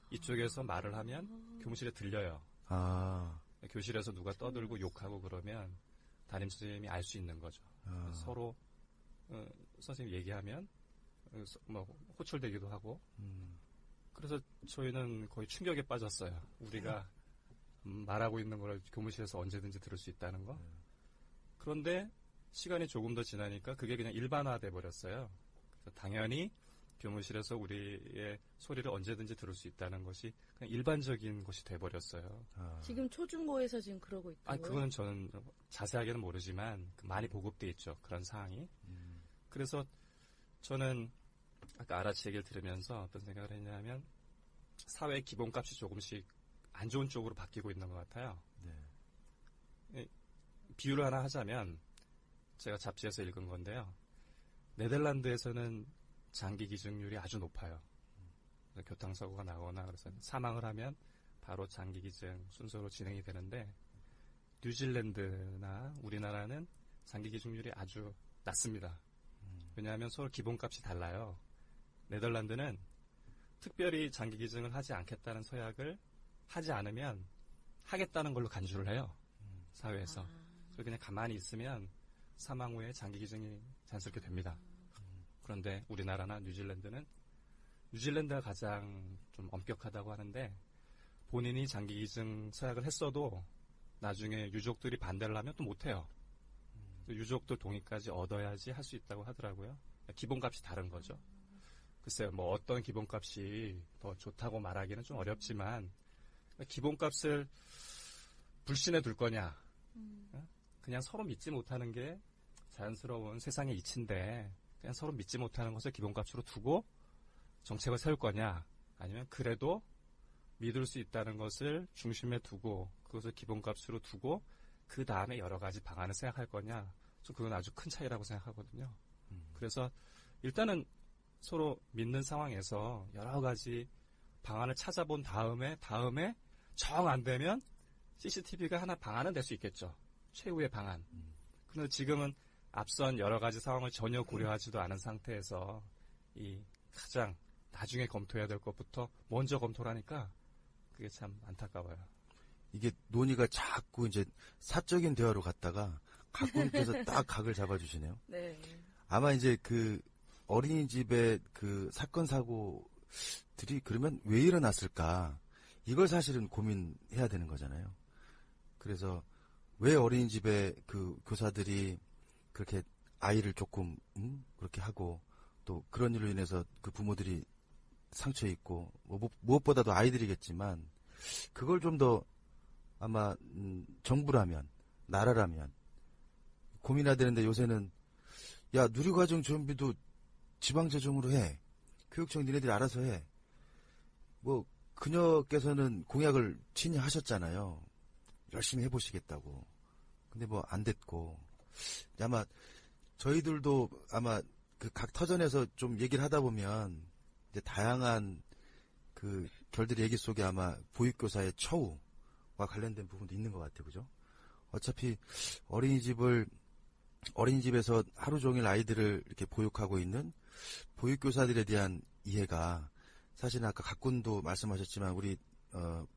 이쪽에서 말을 하면 교무실에 들려요. 교실에서 누가 떠들고 욕하고 그러면 담임선생님이 알 수 있는 거죠. 서로 선생님 얘기하면 호출되기도 하고. 그래서 저희는 거의 충격에 빠졌어요. 우리가 말하고 있는 걸 교무실에서 언제든지 들을 수 있다는 거. 그런데 시간이 조금 더 지나니까 그게 그냥 일반화돼 버렸어요. 그래서 당연히 교무실에서 우리의 소리를 언제든지 들을 수 있다는 것이 그냥 일반적인 것이 돼버렸어요. 지금 초중고에서 지금 그러고 있다고요? 그거는 저는 자세하게는 모르지만 많이 보급돼 있죠. 그런 사항이. 그래서 저는 아까 아라치 얘기를 들으면서 어떤 생각을 했냐면 사회의 기본값이 조금씩 안 좋은 쪽으로 바뀌고 있는 것 같아요. 네. 비유를 하나 하자면 제가 잡지에서 읽은 건데요. 네덜란드에서는 장기 기증률이 아주 높아요. 교통사고가 나거나 그래서 사망을 하면 바로 장기 기증 순서로 진행이 되는데 뉴질랜드나 우리나라는 장기 기증률이 아주 낮습니다. 왜냐하면 서로 기본값이 달라요. 네덜란드는 특별히 장기 기증을 하지 않겠다는 서약을 하지 않으면 하겠다는 걸로 간주를 해요. 사회에서. 그래서 그냥 가만히 있으면 사망 후에 장기 기증이 자연스럽게 됩니다. 그런데 우리나라나 뉴질랜드가 가장 좀 엄격하다고 하는데 본인이 장기 기증 서약을 했어도 나중에 유족들이 반대를 하면 또 못해요. 유족들 동의까지 얻어야지 할 수 있다고 하더라고요. 기본값이 다른 거죠. 글쎄요, 뭐 어떤 기본값이 더 좋다고 말하기는 좀 어렵지만 기본값을 불신해 둘 거냐. 그냥 서로 믿지 못하는 게 자연스러운 세상의 이치인데 그냥 서로 믿지 못하는 것을 기본값으로 두고 정책을 세울 거냐. 아니면 그래도 믿을 수 있다는 것을 중심에 두고 그것을 기본값으로 두고 그 다음에 여러 가지 방안을 생각할 거냐. 저 그건 아주 큰 차이라고 생각하거든요. 그래서 일단은 서로 믿는 상황에서 여러 가지 방안을 찾아본 다음에 정 안 되면 CCTV가 하나 방안은 될 수 있겠죠. 최후의 방안. 그런데 지금은 앞선 여러 가지 상황을 전혀 고려하지도 않은 상태에서 이 가장 나중에 검토해야 될 것부터 먼저 검토를 하니까 그게 참 안타까워요. 이게 논의가 자꾸 이제 사적인 대화로 갔다가 각군께서 딱 각을 잡아주시네요. 네. 아마 이제 그 어린이집의 그 사건 사고들이 그러면 왜 일어났을까? 이걸 사실은 고민해야 되는 거잖아요. 그래서 왜 어린이집의 그 교사들이 그렇게 아이를 조금 그렇게 하고 또 그런 일로 인해서 그 부모들이 상처 입고 뭐 무엇보다도 아이들이겠지만 그걸 좀 더 아마 정부라면 나라라면 고민해야 되는데 요새는 야 누리과정 지원비도 지방재정으로 해. 교육청 니네들이 알아서 해. 뭐 그녀께서는 공약을 친히하셨잖아요. 열심히 해보시겠다고. 근데 뭐 안 됐고 아마 저희들도 아마 그 각 터전에서 좀 얘기를 하다 보면 이제 다양한 그 결들의 얘기 속에 아마 보육교사의 처우와 관련된 부분도 있는 것 같아요. 그죠? 어차피 어린이집에서 하루 종일 아이들을 이렇게 보육하고 있는 보육교사들에 대한 이해가 사실은 아까 각군도 말씀하셨지만 우리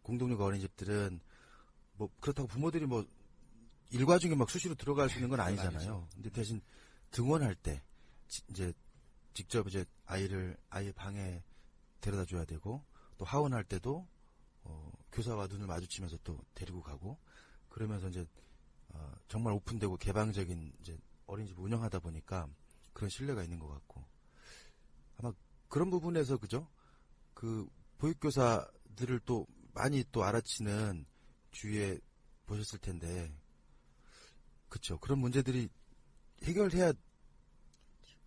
공동육아 어린이집들은 뭐 그렇다고 부모들이 뭐 일과 중에 막 수시로 들어갈 수 있는 건 아니잖아요. 근데 대신 등원할 때 이제 직접 이제 아이의 방에 데려다 줘야 되고 또 하원할 때도 교사와 눈을 마주치면서 또 데리고 가고 그러면서 이제 정말 오픈되고 개방적인 이제 어린이집 운영하다 보니까 그런 신뢰가 있는 것 같고 아마 그런 부분에서 그죠? 그 보육교사들을 또 많이 또 알아치는 주위에 보셨을 텐데 그쵸? 그런 문제들이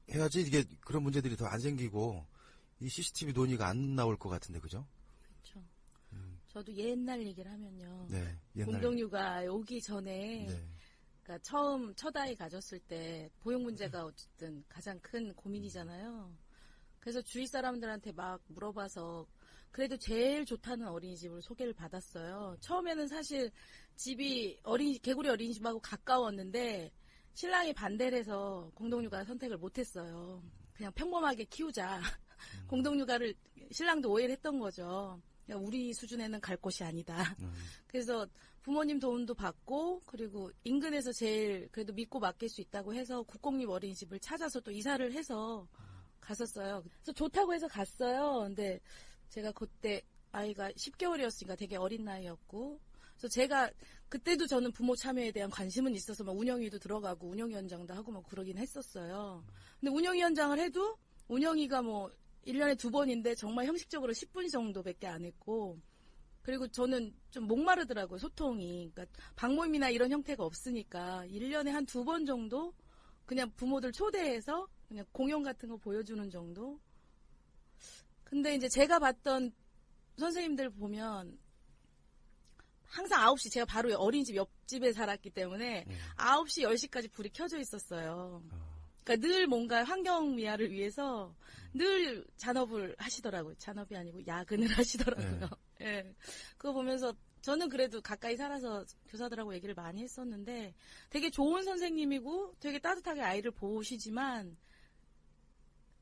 해야지 이게 그런 문제들이 더 안 생기고 이 CCTV 논의가 안 나올 것 같은데 그죠? 그렇죠. 저도 옛날 얘기를 하면요. 네, 공동육아 오기 전에 네. 그러니까 처음 첫 아이 가졌을 때 보육 문제가 어쨌든 가장 큰 고민이잖아요. 그래서 주위 사람들한테 막 물어봐서 그래도 제일 좋다는 어린이집을 소개를 받았어요. 처음에는 사실 집이 개구리 어린이집하고 가까웠는데 신랑이 반대를 해서 공동육아 선택을 못했어요. 그냥 평범하게 키우자. 공동육아를 신랑도 오해를 했던 거죠. 야, 우리 수준에는 갈 곳이 아니다. 그래서 부모님 도움도 받고 그리고 인근에서 제일 그래도 믿고 맡길 수 있다고 해서 국공립 어린이집을 찾아서 또 이사를 해서 갔었어요. 그래서 좋다고 해서 갔어요. 근데 제가 그때 아이가 10개월이었으니까 되게 어린 나이였고 그래서 제가 그때도 저는 부모 참여에 대한 관심은 있어서 막 운영위도 들어가고 운영위원장도 하고 막 그러긴 했었어요. 근데 운영위원장을 해도 운영위가 뭐 1년에 2번인데 정말 형식적으로 10분 정도밖에 안 했고, 그리고 저는 좀 목마르더라고요, 소통이. 그러니까 방모임이나 이런 형태가 없으니까 1년에 한 2번 정도 그냥 부모들 초대해서 그냥 공연 같은 거 보여주는 정도. 근데 이제 제가 봤던 선생님들 보면 항상 9시, 제가 바로 어린이집 옆집에 살았기 때문에 9시, 10시까지 불이 켜져 있었어요. 그러니까 늘 뭔가 환경미화를 위해서 늘 잔업을 하시더라고요. 잔업이 아니고 야근을 하시더라고요. 예. 그거 보면서 저는 그래도 가까이 살아서 교사들하고 얘기를 많이 했었는데 되게 좋은 선생님이고 되게 따뜻하게 아이를 보시지만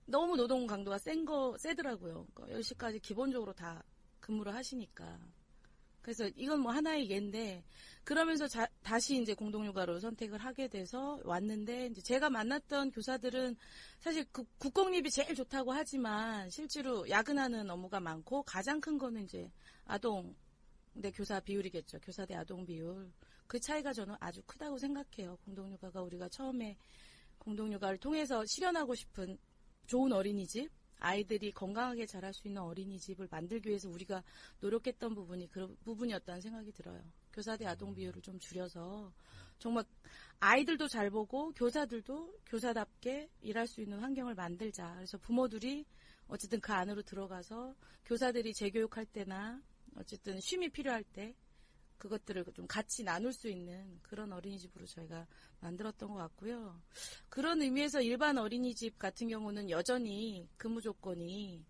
너무 노동 강도가 세더라고요. 그러니까 10시까지 기본적으로 다 근무를 하시니까. 그래서 이건 뭐 하나의 예인데, 그러면서 다시 이제 공동육아로 선택을 하게 돼서 왔는데, 이제 제가 만났던 교사들은 사실 국공립이 제일 좋다고 하지만 실제로 야근하는 업무가 많고 가장 큰 거는 이제 아동대 교사 비율이겠죠. 교사 대 아동 비율. 그 차이가 저는 아주 크다고 생각해요. 공동육아가 우리가 처음에 공동육아를 통해서 실현하고 싶은 좋은 어린이집, 아이들이 건강하게 자랄 수 있는 어린이집을 만들기 위해서 우리가 노력했던 부분이 그런 부분이었다는 생각이 들어요. 교사 대 아동 비율을 좀 줄여서 정말 아이들도 잘 보고 교사들도 교사답게 일할 수 있는 환경을 만들자. 그래서 부모들이 어쨌든 그 안으로 들어가서 교사들이 재교육할 때나 어쨌든 쉼이 필요할 때 그것들을 좀 같이 나눌 수 있는 그런 어린이집으로 저희가 만들었던 것 같고요. 그런 의미에서 일반 어린이집 같은 경우는 여전히 근무 조건이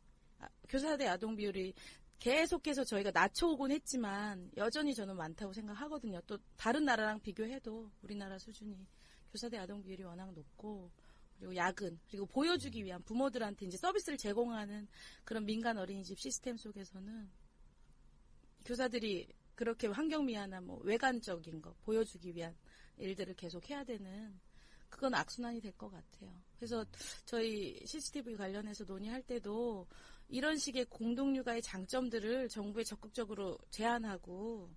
교사 대 아동 비율이 계속해서 저희가 낮춰오곤 했지만 여전히 저는 많다고 생각하거든요. 또 다른 나라랑 비교해도 우리나라 수준이 교사 대 아동 비율이 워낙 높고, 그리고 야근, 그리고 보여주기 위한 부모들한테 이제 서비스를 제공하는 그런 민간 어린이집 시스템 속에서는 교사들이 그렇게 환경미화나 뭐 외관적인 거 보여주기 위한 일들을 계속 해야 되는, 그건 악순환이 될 것 같아요. 그래서 저희 CCTV 관련해서 논의할 때도 이런 식의 공동육아의 장점들을 정부에 적극적으로 제안하고,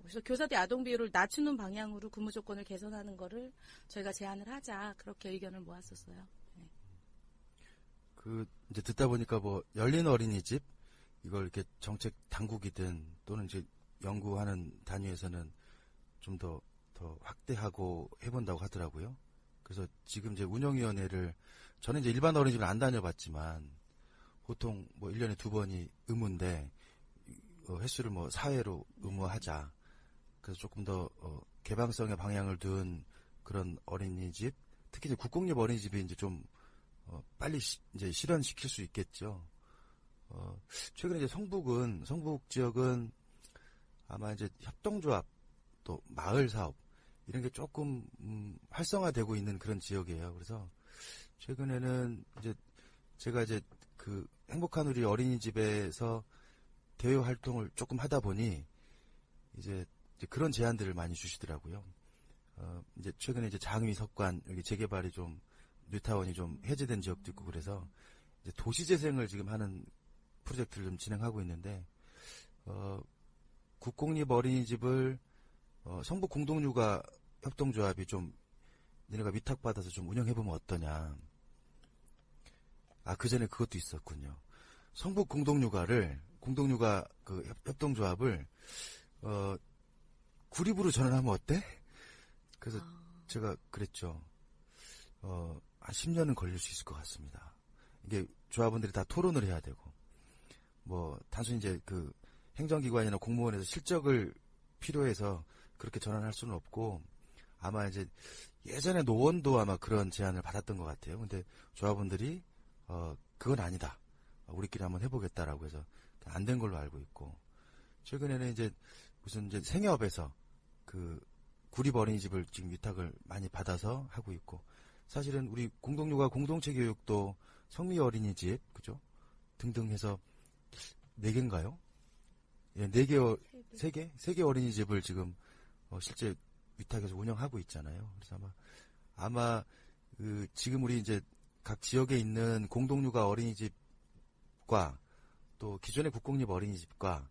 그래서 교사 대 아동 비율을 낮추는 방향으로 근무 조건을 개선하는 거를 저희가 제안을 하자, 그렇게 의견을 모았었어요. 네. 이제 듣다 보니까 뭐 열린 어린이집, 이걸 이렇게 정책 당국이든 또는 이제 연구하는 단위에서는 좀 더 확대하고 해본다고 하더라고요. 그래서 지금 이제 운영위원회를, 저는 이제 일반 어린이집을 안 다녀봤지만 보통 뭐 1년에 2번이 의무인데 횟수를 뭐 4회로 의무화하자. 그래서 조금 더 개방성의 방향을 둔 그런 어린이집, 특히 이제 국공립 어린이집이 이제 좀 빨리 이제 실현시킬 수 있겠죠. 최근에 이제 성북 지역은 아마 이제 협동조합 또 마을 사업 이런 게 조금 활성화되고 있는 그런 지역이에요. 그래서 최근에는 이제 제가 이제 그 행복한 우리 어린이집에서 대외 활동을 조금 하다 보니 이제 그런 제안들을 많이 주시더라고요. 이제 최근에 이제 장위 석관 여기 재개발이 좀 뉴타운이 좀 해제된 지역도 있고 그래서 이제 도시재생을 지금 하는 프로젝트를 좀 진행하고 있는데, 국공립 어린이집을 성북 공동육아 협동조합이 좀 니네가 위탁받아서 좀 운영해보면 어떠냐. 그 전에 그것도 있었군요. 성북 공동육아 그 협동조합을 구립으로 전환하면 어때? 그래서 제가 그랬죠. 한 10년은 걸릴 수 있을 것 같습니다. 이게 조합원들이 다 토론을 해야 되고, 뭐 단순히 이제 그 행정기관이나 공무원에서 실적을 필요해서 그렇게 전환할 수는 없고, 아마 이제 예전에 노원도 아마 그런 제안을 받았던 것 같아요. 근데 조합원들이 그건 아니다, 우리끼리 한번 해보겠다라고 해서 안 된 걸로 알고 있고, 최근에는 이제 무슨 이제 생협에서 그 구립 어린이집을 지금 위탁을 많이 받아서 하고 있고, 사실은 우리 공동육아 공동체 교육도 성미 어린이집 그죠 등등 해서 4개인가요? 예, 3개 어린이집을 지금 실제 위탁해서 운영하고 있잖아요. 그래서 아마 그 지금 우리 이제 각 지역에 있는 공동육아 어린이집과 또 기존의 국공립 어린이집과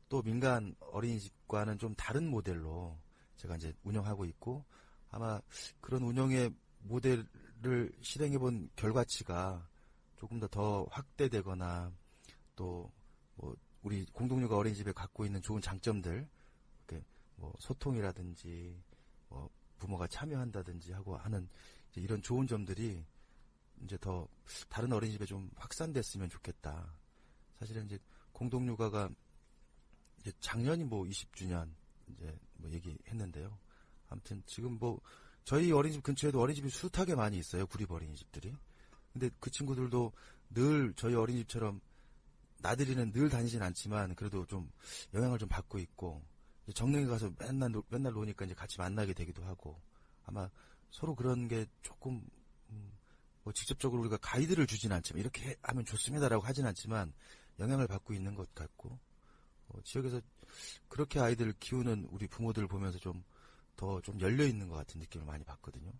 또 민간 어린이집과는 좀 다른 모델로 제가 이제 운영하고 있고, 아마 그런 운영의 모델을 실행해본 결과치가 조금 더 확대되거나 또 뭐 우리 공동육아 어린이집에 갖고 있는 좋은 장점들, 이렇게 뭐 소통이라든지 뭐 부모가 참여한다든지 하고 하는 이제 이런 좋은 점들이 이제 더 다른 어린이집에 좀 확산됐으면 좋겠다. 사실은 이제 공동육아가 이제 작년이 뭐 20주년 이제 뭐 얘기했는데요. 아무튼 지금 뭐 저희 어린이집 근처에도 어린이집이 숱하게 많이 있어요. 구립 어린이집들이. 근데 그 친구들도 늘 저희 어린이집처럼 나들이는 늘 다니진 않지만 그래도 좀 영향을 좀 받고 있고 정릉에 가서 맨날 노니까 이제 같이 만나게 되기도 하고 아마 서로 그런 게 조금 뭐 직접적으로 우리가 가이드를 주진 않지만 이렇게 하면 좋습니다라고 하진 않지만 영향을 받고 있는 것 같고 지역에서 그렇게 아이들을 키우는 우리 부모들을 보면서 좀 더 좀 열려 있는 것 같은 느낌을 많이 받거든요.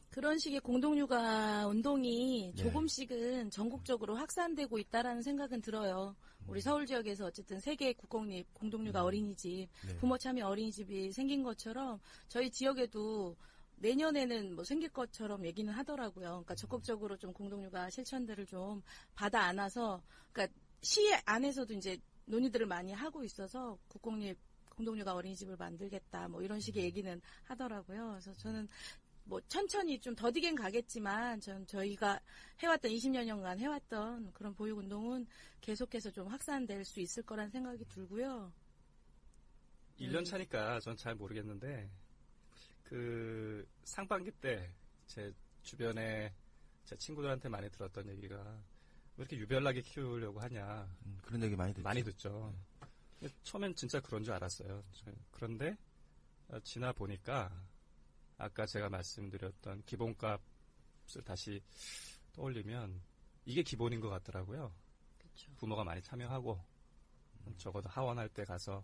그런 식의 공동육아 운동이 네. 조금씩은 전국적으로 확산되고 있다라는 생각은 들어요. 우리 서울 지역에서 어쨌든 3개 국공립 공동육아 어린이집, 네. 부모 참여 어린이집이 생긴 것처럼 저희 지역에도 내년에는 뭐 생길 것처럼 얘기는 하더라고요. 그러니까 적극적으로 좀 공동육아 실천들을 좀 받아 안아서, 그러니까 시 안에서도 이제 논의들을 많이 하고 있어서 국공립 공동육아 어린이집을 만들겠다, 뭐 이런 식의 얘기는 하더라고요. 그래서 저는 뭐 천천히 좀 더디긴 가겠지만 저희가 해왔던 20여년간 해왔던 그런 보육운동은 계속해서 좀 확산될 수 있을 거란 생각이 들고요. 1년 차니까 전 잘 모르겠는데 그 상반기 때 제 주변에 제 친구들한테 많이 들었던 얘기가 왜 이렇게 유별나게 키우려고 하냐. 그런 얘기 많이 듣죠. 많이 듣죠. 처음엔 진짜 그런 줄 알았어요. 그런데 지나 보니까 아까 제가 말씀드렸던 기본값을 다시 떠올리면 이게 기본인 것 같더라고요. 그렇죠. 부모가 많이 참여하고 적어도 하원할 때 가서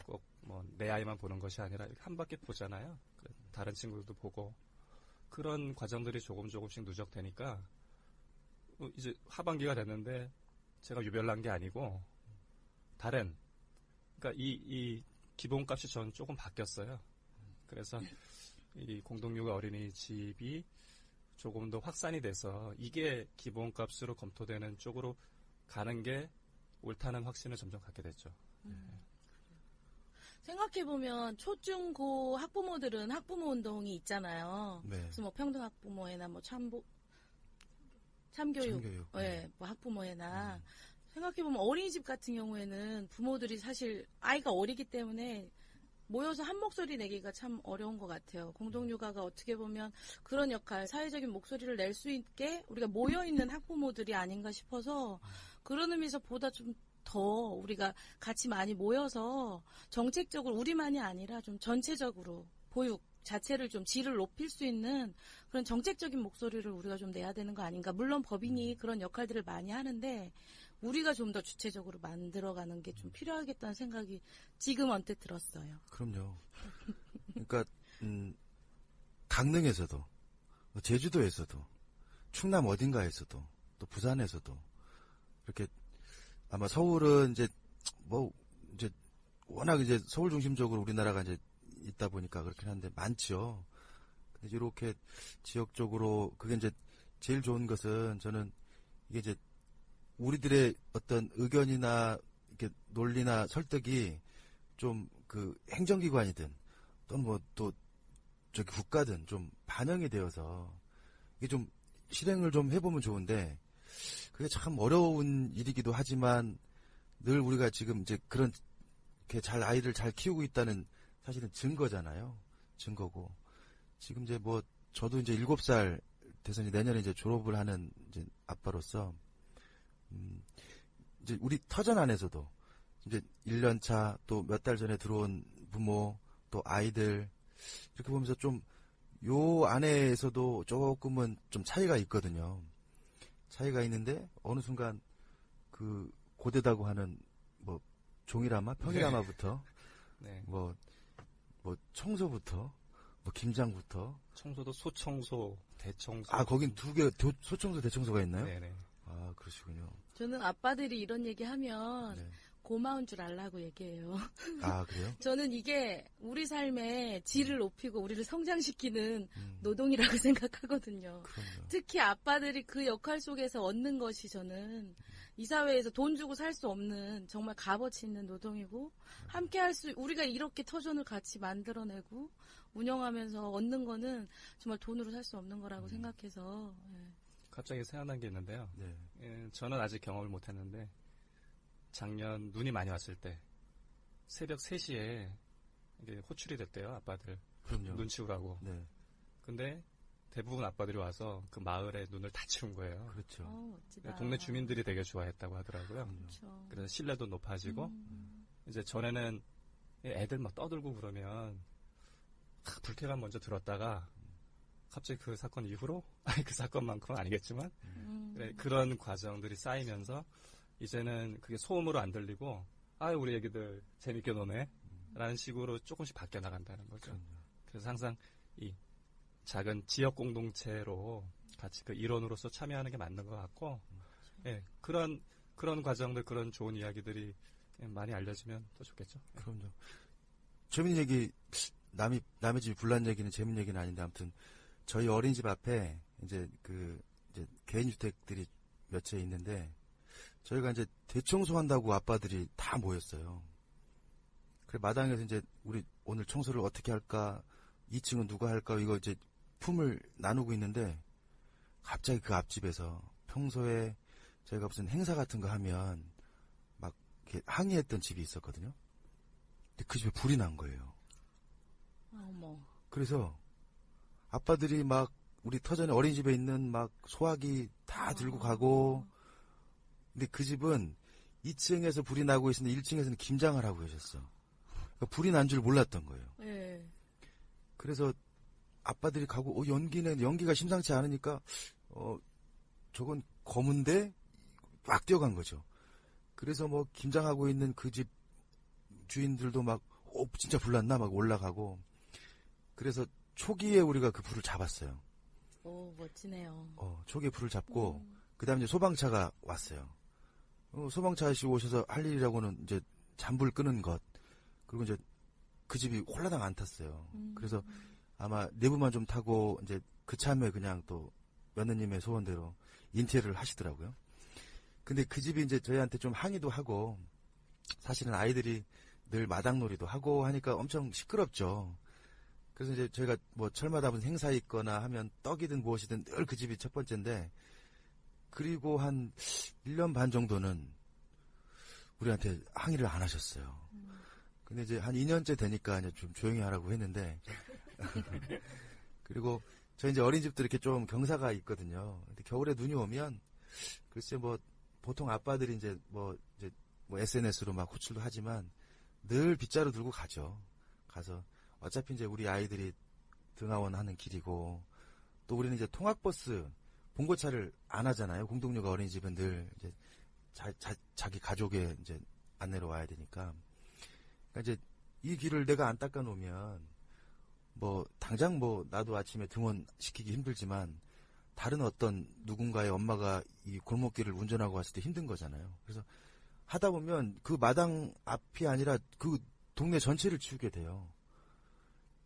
꼭 뭐 내 아이만 보는 것이 아니라 이렇게 한 바퀴 보잖아요. 다른 친구들도 보고 그런 과정들이 조금씩 누적되니까 이제 하반기가 됐는데 제가 유별난 게 아니고 다른 그러니까 이 기본값이 저는 조금 바뀌었어요. 그래서 이 공동육아 어린이집이 조금 더 확산이 돼서 이게 기본값으로 검토되는 쪽으로 가는 게 옳다는 확신을 점점 갖게 됐죠. 생각해보면 초중고 학부모들은 학부모 운동이 있잖아요. 네. 그래서 뭐 평등학부모회나 뭐 참교육, 네. 뭐 학부모회나 생각해보면 어린이집 같은 경우에는 부모들이 사실 아이가 어리기 때문에 모여서 한 목소리 내기가 참 어려운 것 같아요. 공동육아가 어떻게 보면 그런 역할, 사회적인 목소리를 낼 수 있게 우리가 모여있는 학부모들이 아닌가 싶어서 그런 의미에서 보다 좀 더 우리가 같이 많이 모여서 정책적으로 우리만이 아니라 좀 전체적으로 보육 자체를 좀 질을 높일 수 있는 그런 정책적인 목소리를 우리가 좀 내야 되는 거 아닌가. 물론 법인이 그런 역할들을 많이 하는데 우리가 좀 더 주체적으로 만들어가는 게 좀 필요하겠다는 생각이 지금 언뜻 들었어요. 그럼요. 그러니까 강릉에서도 제주도에서도 충남 어딘가에서도 또 부산에서도 이렇게 아마 서울은 이제 워낙 이제 서울 중심적으로 우리나라가 이제 있다 보니까 그렇긴 한데 많죠. 근데 이렇게 지역적으로 그게 이제 제일 좋은 것은 저는 이게 이제 우리들의 어떤 의견이나 이렇게 논리나 설득이 좀 그 행정기관이든 또는 뭐 또 저기 국가든 좀 반영이 되어서 이게 좀 실행을 좀 해보면 좋은데 그게 참 어려운 일이기도 하지만 늘 우리가 지금 이제 그렇게 아이를 잘 키우고 있다는 사실은 증거잖아요. 증거고 지금 이제 뭐 저도 이제 7살 돼서 이제 내년에 이제 졸업을 하는 이제 아빠로서 이제 우리 터전 안에서도 이제 1년 차 또 몇 달 전에 들어온 부모 또 아이들 이렇게 보면서 좀 요 안에서도 조금은 좀 차이가 있거든요. 차이가 있는데 어느 순간 그 고되다고 하는 뭐 종이라마, 평이라마부터 네. 뭐 청소부터 뭐 김장부터 청소도 소청소, 대청소. 거긴 2개 소청소 대청소가 있나요? 네네. 그러시군요. 저는 아빠들이 이런 얘기 하면 네. 고마운 줄 알라고 얘기해요. 아, 그래요? 저는 이게 우리 삶의 질을 높이고 우리를 성장시키는 노동이라고 생각하거든요. 그럼요. 특히 아빠들이 그 역할 속에서 얻는 것이 저는 이 사회에서 돈 주고 살 수 없는 정말 값어치 있는 노동이고 함께 할 수, 우리가 이렇게 터전을 같이 만들어내고 운영하면서 얻는 거는 정말 돈으로 살 수 없는 거라고 생각해서. 예. 갑자기 생각난 게 있는데요. 네. 저는 아직 경험을 못했는데 작년 눈이 많이 왔을 때 새벽 3시에 이게 호출이 됐대요. 아빠들 그럼요. 눈 치우라고. 네. 근데 대부분 아빠들이 와서 그 마을에 눈을 다 치운 거예요. 그렇죠. 멋지다. 동네 주민들이 되게 좋아했다고 하더라고요. 그렇죠. 그래서 신뢰도 높아지고 이제 전에는 애들 막 떠들고 그러면 불쾌감 먼저 들었다가 갑자기 그 사건 이후로 그 사건만큼은 아니겠지만 그래, 그런 과정들이 쌓이면서 이제는 그게 소음으로 안 들리고 우리 애기들 재밌게 노네 라는 식으로 조금씩 바뀌어 나간다는 거죠. 그럼요. 그래서 항상 이 작은 지역 공동체로 같이 그 일원으로서 참여하는 게 맞는 것 같고 예, 그런 과정들, 그런 좋은 이야기들이 많이 알려지면 더 좋겠죠. 예. 그럼요. 재밌는 얘기, 남의 집 불난 얘기는 재밌는 얘기는 아닌데, 아무튼, 저희 어린이집 앞에, 이제 개인주택들이 몇 채 있는데, 저희가 이제 대청소한다고 아빠들이 다 모였어요. 그래, 마당에서 이제, 우리 오늘 청소를 어떻게 할까, 2층은 누가 할까, 이거 이제 품을 나누고 있는데, 갑자기 그 앞집에서 평소에 저희가 무슨 행사 같은 거 하면, 막, 이렇게 항의했던 집이 있었거든요. 근데 그 집에 불이 난 거예요. 어머. 그래서 아빠들이 막 우리 터전에 어린이집에 있는 막 소화기 다 들고 가고, 근데 그 집은 2층에서 불이 나고 있었는데 1층에서는 김장을 하고 계셨어. 그러니까 불이 난 줄 몰랐던 거예요. 네. 그래서 아빠들이 가고 연기가 심상치 않으니까 저건 검은데 막 뛰어간 거죠. 그래서 뭐 김장하고 있는 그 집 주인들도 막 진짜 불났나 막 올라가고, 그래서 초기에 우리가 그 불을 잡았어요. 오, 멋지네요. 초기에 불을 잡고 그다음에 이제 소방차가 왔어요. 소방차 아저씨 오셔서 할 일이라고는 이제 잔불 끄는 것, 그리고 이제 그 집이 홀라당 안 탔어요. 그래서 아마 내부만 좀 타고 이제 그 참에 그냥 또 며느님의 소원대로 인테리어를 하시더라고요. 근데 그 집이 이제 저희한테 좀 항의도 하고, 사실은 아이들이 늘 마당놀이도 하고 하니까 엄청 시끄럽죠. 그래서 이제 저희가 뭐 철마다 무슨 행사 있거나 하면 떡이든 무엇이든 늘 그 집이 첫 번째인데, 그리고 한 1년 반 정도는 우리한테 항의를 안 하셨어요. 근데 이제 한 2년째 되니까 이제 좀 조용히 하라고 했는데, 그리고 저희 이제 어린이집도 이렇게 좀 경사가 있거든요. 근데 겨울에 눈이 오면, 글쎄 뭐 보통 아빠들이 이제 뭐 SNS로 막 호출도 하지만 늘 빗자루 들고 가죠. 가서 어차피 이제 우리 아이들이 등하원 하는 길이고, 또 우리는 이제 통학버스 봉고차를 안 하잖아요. 공동육아 어린이집은 늘 이제 자기 가족의 이제 안내로 와야 되니까. 그러니까 이제 이 길을 내가 안 닦아 놓으면 뭐 당장 뭐 나도 아침에 등원시키기 힘들지만 다른 어떤 누군가의 엄마가 이 골목길을 운전하고 왔을 때 힘든 거잖아요. 그래서 하다 보면 그 마당 앞이 아니라 그 동네 전체를 치우게 돼요.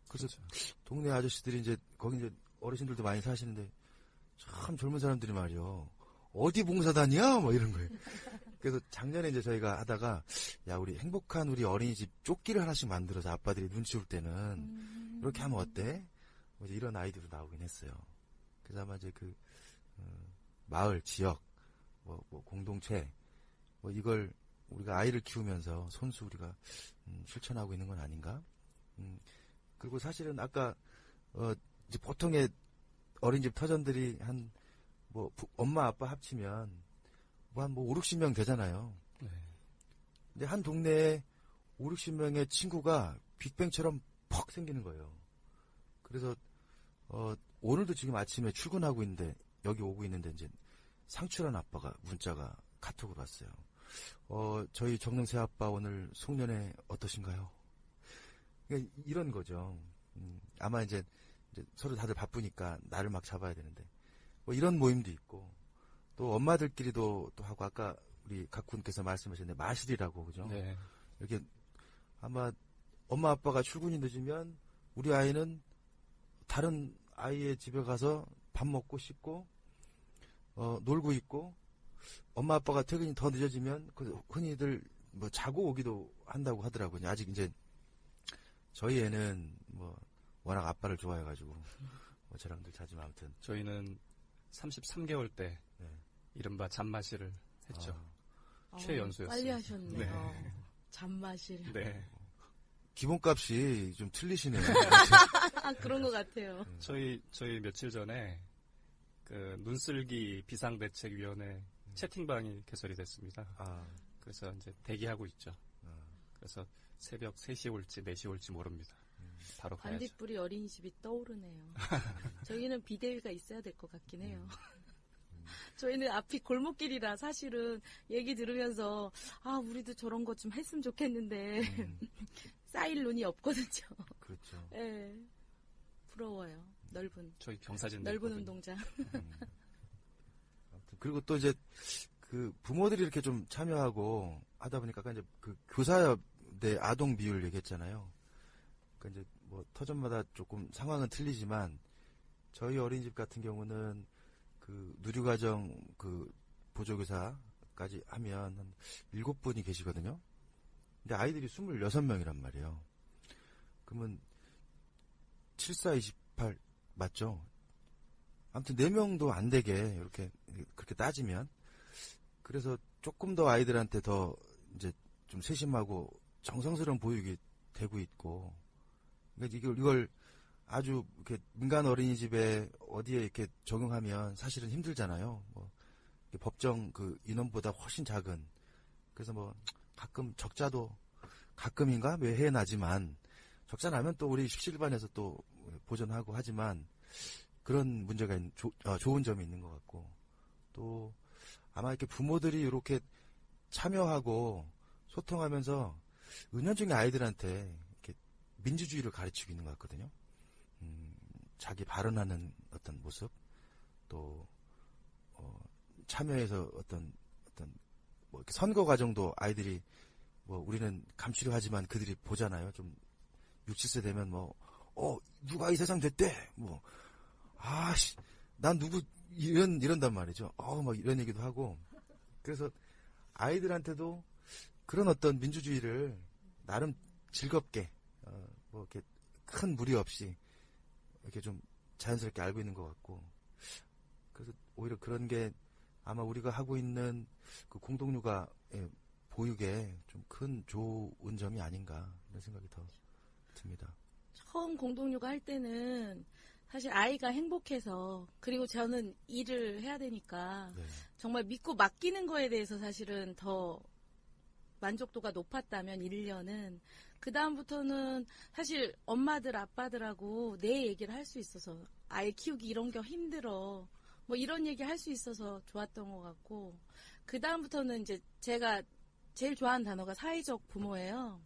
그래서 그렇죠. 동네 아저씨들이 이제 거기 이제 어르신들도 많이 사시는데 참 젊은 사람들이 말이요. 어디 봉사단이야? 뭐 이런 거예요. 그래서 작년에 이제 저희가 하다가, 야, 우리 행복한 우리 어린이집 쪽기를 하나씩 만들어서 아빠들이 눈 치울 때는 이렇게 하면 어때? 뭐 이제 이런 아이디어도 나오긴 했어요. 그래서 아마 이제 그 마을, 지역, 뭐 공동체, 뭐 이걸 우리가 아이를 키우면서 손수 우리가 실천하고 있는 건 아닌가? 그리고 사실은 아까 이제 보통의 어린이집 터전들이 한 뭐 엄마 아빠 합치면 뭐 한 5, 60명 되잖아요. 네. 근데 한 동네에 5, 60명의 친구가 빅뱅처럼 퍽 생기는 거예요. 그래서 오늘도 지금 아침에 출근하고 있는데, 여기 오고 있는데 이제 상출한 아빠가 문자가 카톡으로 왔어요. 저희 정릉새 아빠 오늘 송년회 어떠신가요? 그러니까 이런 거죠. 아마 이제 서로 다들 바쁘니까 나를 막 잡아야 되는데, 뭐 이런 모임도 있고, 또 엄마들끼리도 또 하고, 아까 우리 각군께서 말씀하셨는데 마실이라고 그죠? 네. 이렇게 아마 엄마 아빠가 출근이 늦으면 우리 아이는 다른 아이의 집에 가서 밥 먹고 씻고 놀고 있고 엄마 아빠가 퇴근이 더 늦어지면 흔히들 뭐 자고 오기도 한다고 하더라고요. 아직 이제 저희 애는 뭐 워낙 아빠를 좋아해가지고 뭐 저랑들 자지만 아무튼 저희는 33개월 때 네. 이른바 잠마실을 했죠. 아, 최연소였어요. 빨리 하셨네요. 네. 잠마실. 네. 기본값이 좀 틀리시네요. 그런 것 같아요. 저희 며칠 전에 그 눈쓸기 비상대책위원회 채팅방이 개설이 됐습니다. 아, 그래서 이제 대기하고 있죠. 아, 그래서 새벽 3시 올지 4시 올지 모릅니다. 바로 가야죠. 반딧불이 어린이집이 떠오르네요. 저희는 비대위가 있어야 될 것 같긴 해요. 저희는 앞이 골목길이라 사실은 얘기 들으면서 우리도 저런 것 좀 했으면 좋겠는데 쌓일 눈이 없거든요. 그렇죠. 네. 부러워요. 저희 경사진 넓은 있거든요. 운동장. 아무튼 그리고 또 이제 그 부모들이 이렇게 좀 참여하고 하다 보니까 아까 이제 그 교사협대 아동 비율 얘기했잖아요. 그러니까 이제 뭐 터전마다 조금 상황은 틀리지만 저희 어린이집 같은 경우는 그 누리과정 그 보조교사까지 하면 한 7분이 계시거든요. 근데 아이들이 26명이란 말이에요. 그러면 7428 맞죠? 아무튼 4명도 안 되게 이렇게 그렇게 따지면 그래서 조금 더 아이들한테 더 이제 좀 세심하고 정성스러운 보육이 되고 있고 그러니까 이걸 아주 이렇게 민간 어린이집에 어디에 이렇게 적용하면 사실은 힘들잖아요. 뭐 법정 그 인원보다 훨씬 작은 그래서 뭐 가끔 적자도 가끔인가 매해 나지만 적자 나면 또 우리 17반에서 또 보전하고 하지만 그런 문제가 좋은 점이 있는 것 같고 또 아마 이렇게 부모들이 이렇게 참여하고 소통하면서 은연중에 아이들한테 이렇게 민주주의를 가르치고 있는 것 같거든요. 자기 발언하는 어떤 모습 또 참여해서 어떤 뭐 이렇게 선거 과정도 아이들이 뭐 우리는 감추려 하지만 그들이 보잖아요. 좀 6, 7세 되면 누가 이 세상 됐대 난 누구 이런단 말이죠. 막 이런 얘기도 하고 그래서 아이들한테도 그런 어떤 민주주의를 나름 즐겁게 뭐 이렇게 큰 무리 없이 이렇게 좀 자연스럽게 알고 있는 것 같고 그래서 오히려 그런 게 아마 우리가 하고 있는 그 공동육아 보육에 좀 큰 좋은 점이 아닌가 이런 생각이 더 듭니다. 처음 공동육아 할 때는 사실 아이가 행복해서 그리고 저는 일을 해야 되니까 네. 정말 믿고 맡기는 거에 대해서 사실은 더 만족도가 높았다면 1년은 그 다음부터는 사실 엄마들 아빠들하고 내 얘기를 할 수 있어서 아이 키우기 이런 게 힘들어 뭐 이런 얘기 할 수 있어서 좋았던 것 같고 그 다음부터는 이제 제가 제일 좋아하는 단어가 사회적 부모예요.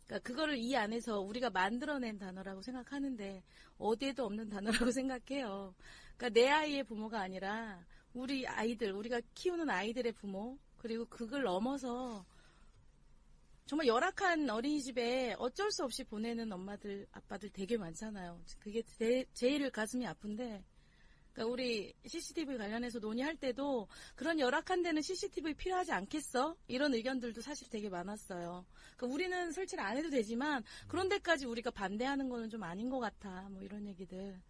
그러니까 그거를 이 안에서 우리가 만들어낸 단어라고 생각하는데 어디에도 없는 단어라고 생각해요. 그러니까 내 아이의 부모가 아니라 우리 아이들, 우리가 키우는 아이들의 부모 그리고 그걸 넘어서 정말 열악한 어린이집에 어쩔 수 없이 보내는 엄마들, 아빠들 되게 많잖아요. 그게 제일 가슴이 아픈데 그러니까 우리 CCTV 관련해서 논의할 때도 그런 열악한 데는 CCTV 필요하지 않겠어? 이런 의견들도 사실 되게 많았어요. 그러니까 우리는 설치를 안 해도 되지만 그런 데까지 우리가 반대하는 거는 좀 아닌 것 같아. 뭐 이런 얘기들.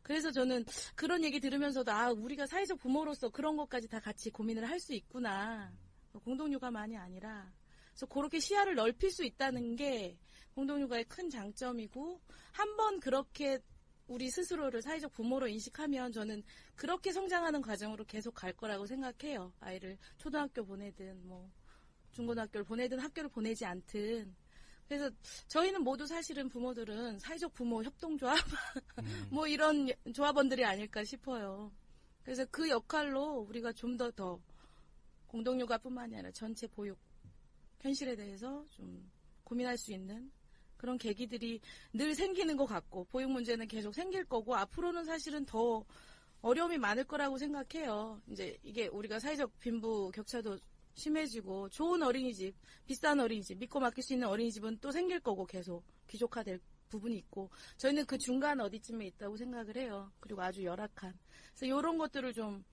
그래서 저는 그런 얘기 들으면서도 우리가 사회적 부모로서 그런 것까지 다 같이 고민을 할 수 있구나. 공동육아만이 아니라. 그래서 그렇게 시야를 넓힐 수 있다는 게 공동육아의 큰 장점이고 한번 그렇게 우리 스스로를 사회적 부모로 인식하면 저는 그렇게 성장하는 과정으로 계속 갈 거라고 생각해요. 아이를 초등학교 보내든 뭐 중고등학교를 보내든 학교를 보내지 않든. 그래서 저희는 모두 사실은 부모들은 사회적 부모 협동조합 뭐 이런 조합원들이 아닐까 싶어요. 그래서 그 역할로 우리가 좀 더 공동육아뿐만이 아니라 전체 보육 현실에 대해서 좀 고민할 수 있는 그런 계기들이 늘 생기는 것 같고 보육 문제는 계속 생길 거고 앞으로는 사실은 더 어려움이 많을 거라고 생각해요. 이제 이게 우리가 사회적 빈부 격차도 심해지고 좋은 어린이집, 비싼 어린이집, 믿고 맡길 수 있는 어린이집은 또 생길 거고 계속 귀족화될 부분이 있고 저희는 그 중간 어디쯤에 있다고 생각을 해요. 그리고 아주 열악한. 그래서 이런 것들을 좀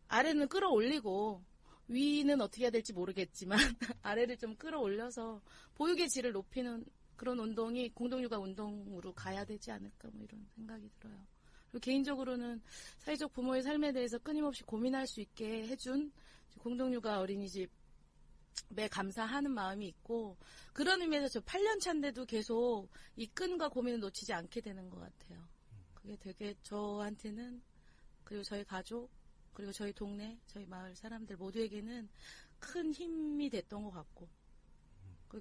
아래는 끌어올리고 위는 어떻게 해야 될지 모르겠지만 아래를 좀 끌어올려서 보육의 질을 높이는 그런 운동이 공동육아 운동으로 가야 되지 않을까 뭐 이런 생각이 들어요. 그리고 개인적으로는 사회적 부모의 삶에 대해서 끊임없이 고민할 수 있게 해준 공동육아 어린이집에 감사하는 마음이 있고 그런 의미에서 저 8년 차인데도 계속 이 끈과 고민을 놓치지 않게 되는 것 같아요. 그게 되게 저한테는 그리고 저희 가족 그리고 저희 동네 저희 마을 사람들 모두에게는 큰 힘이 됐던 것 같고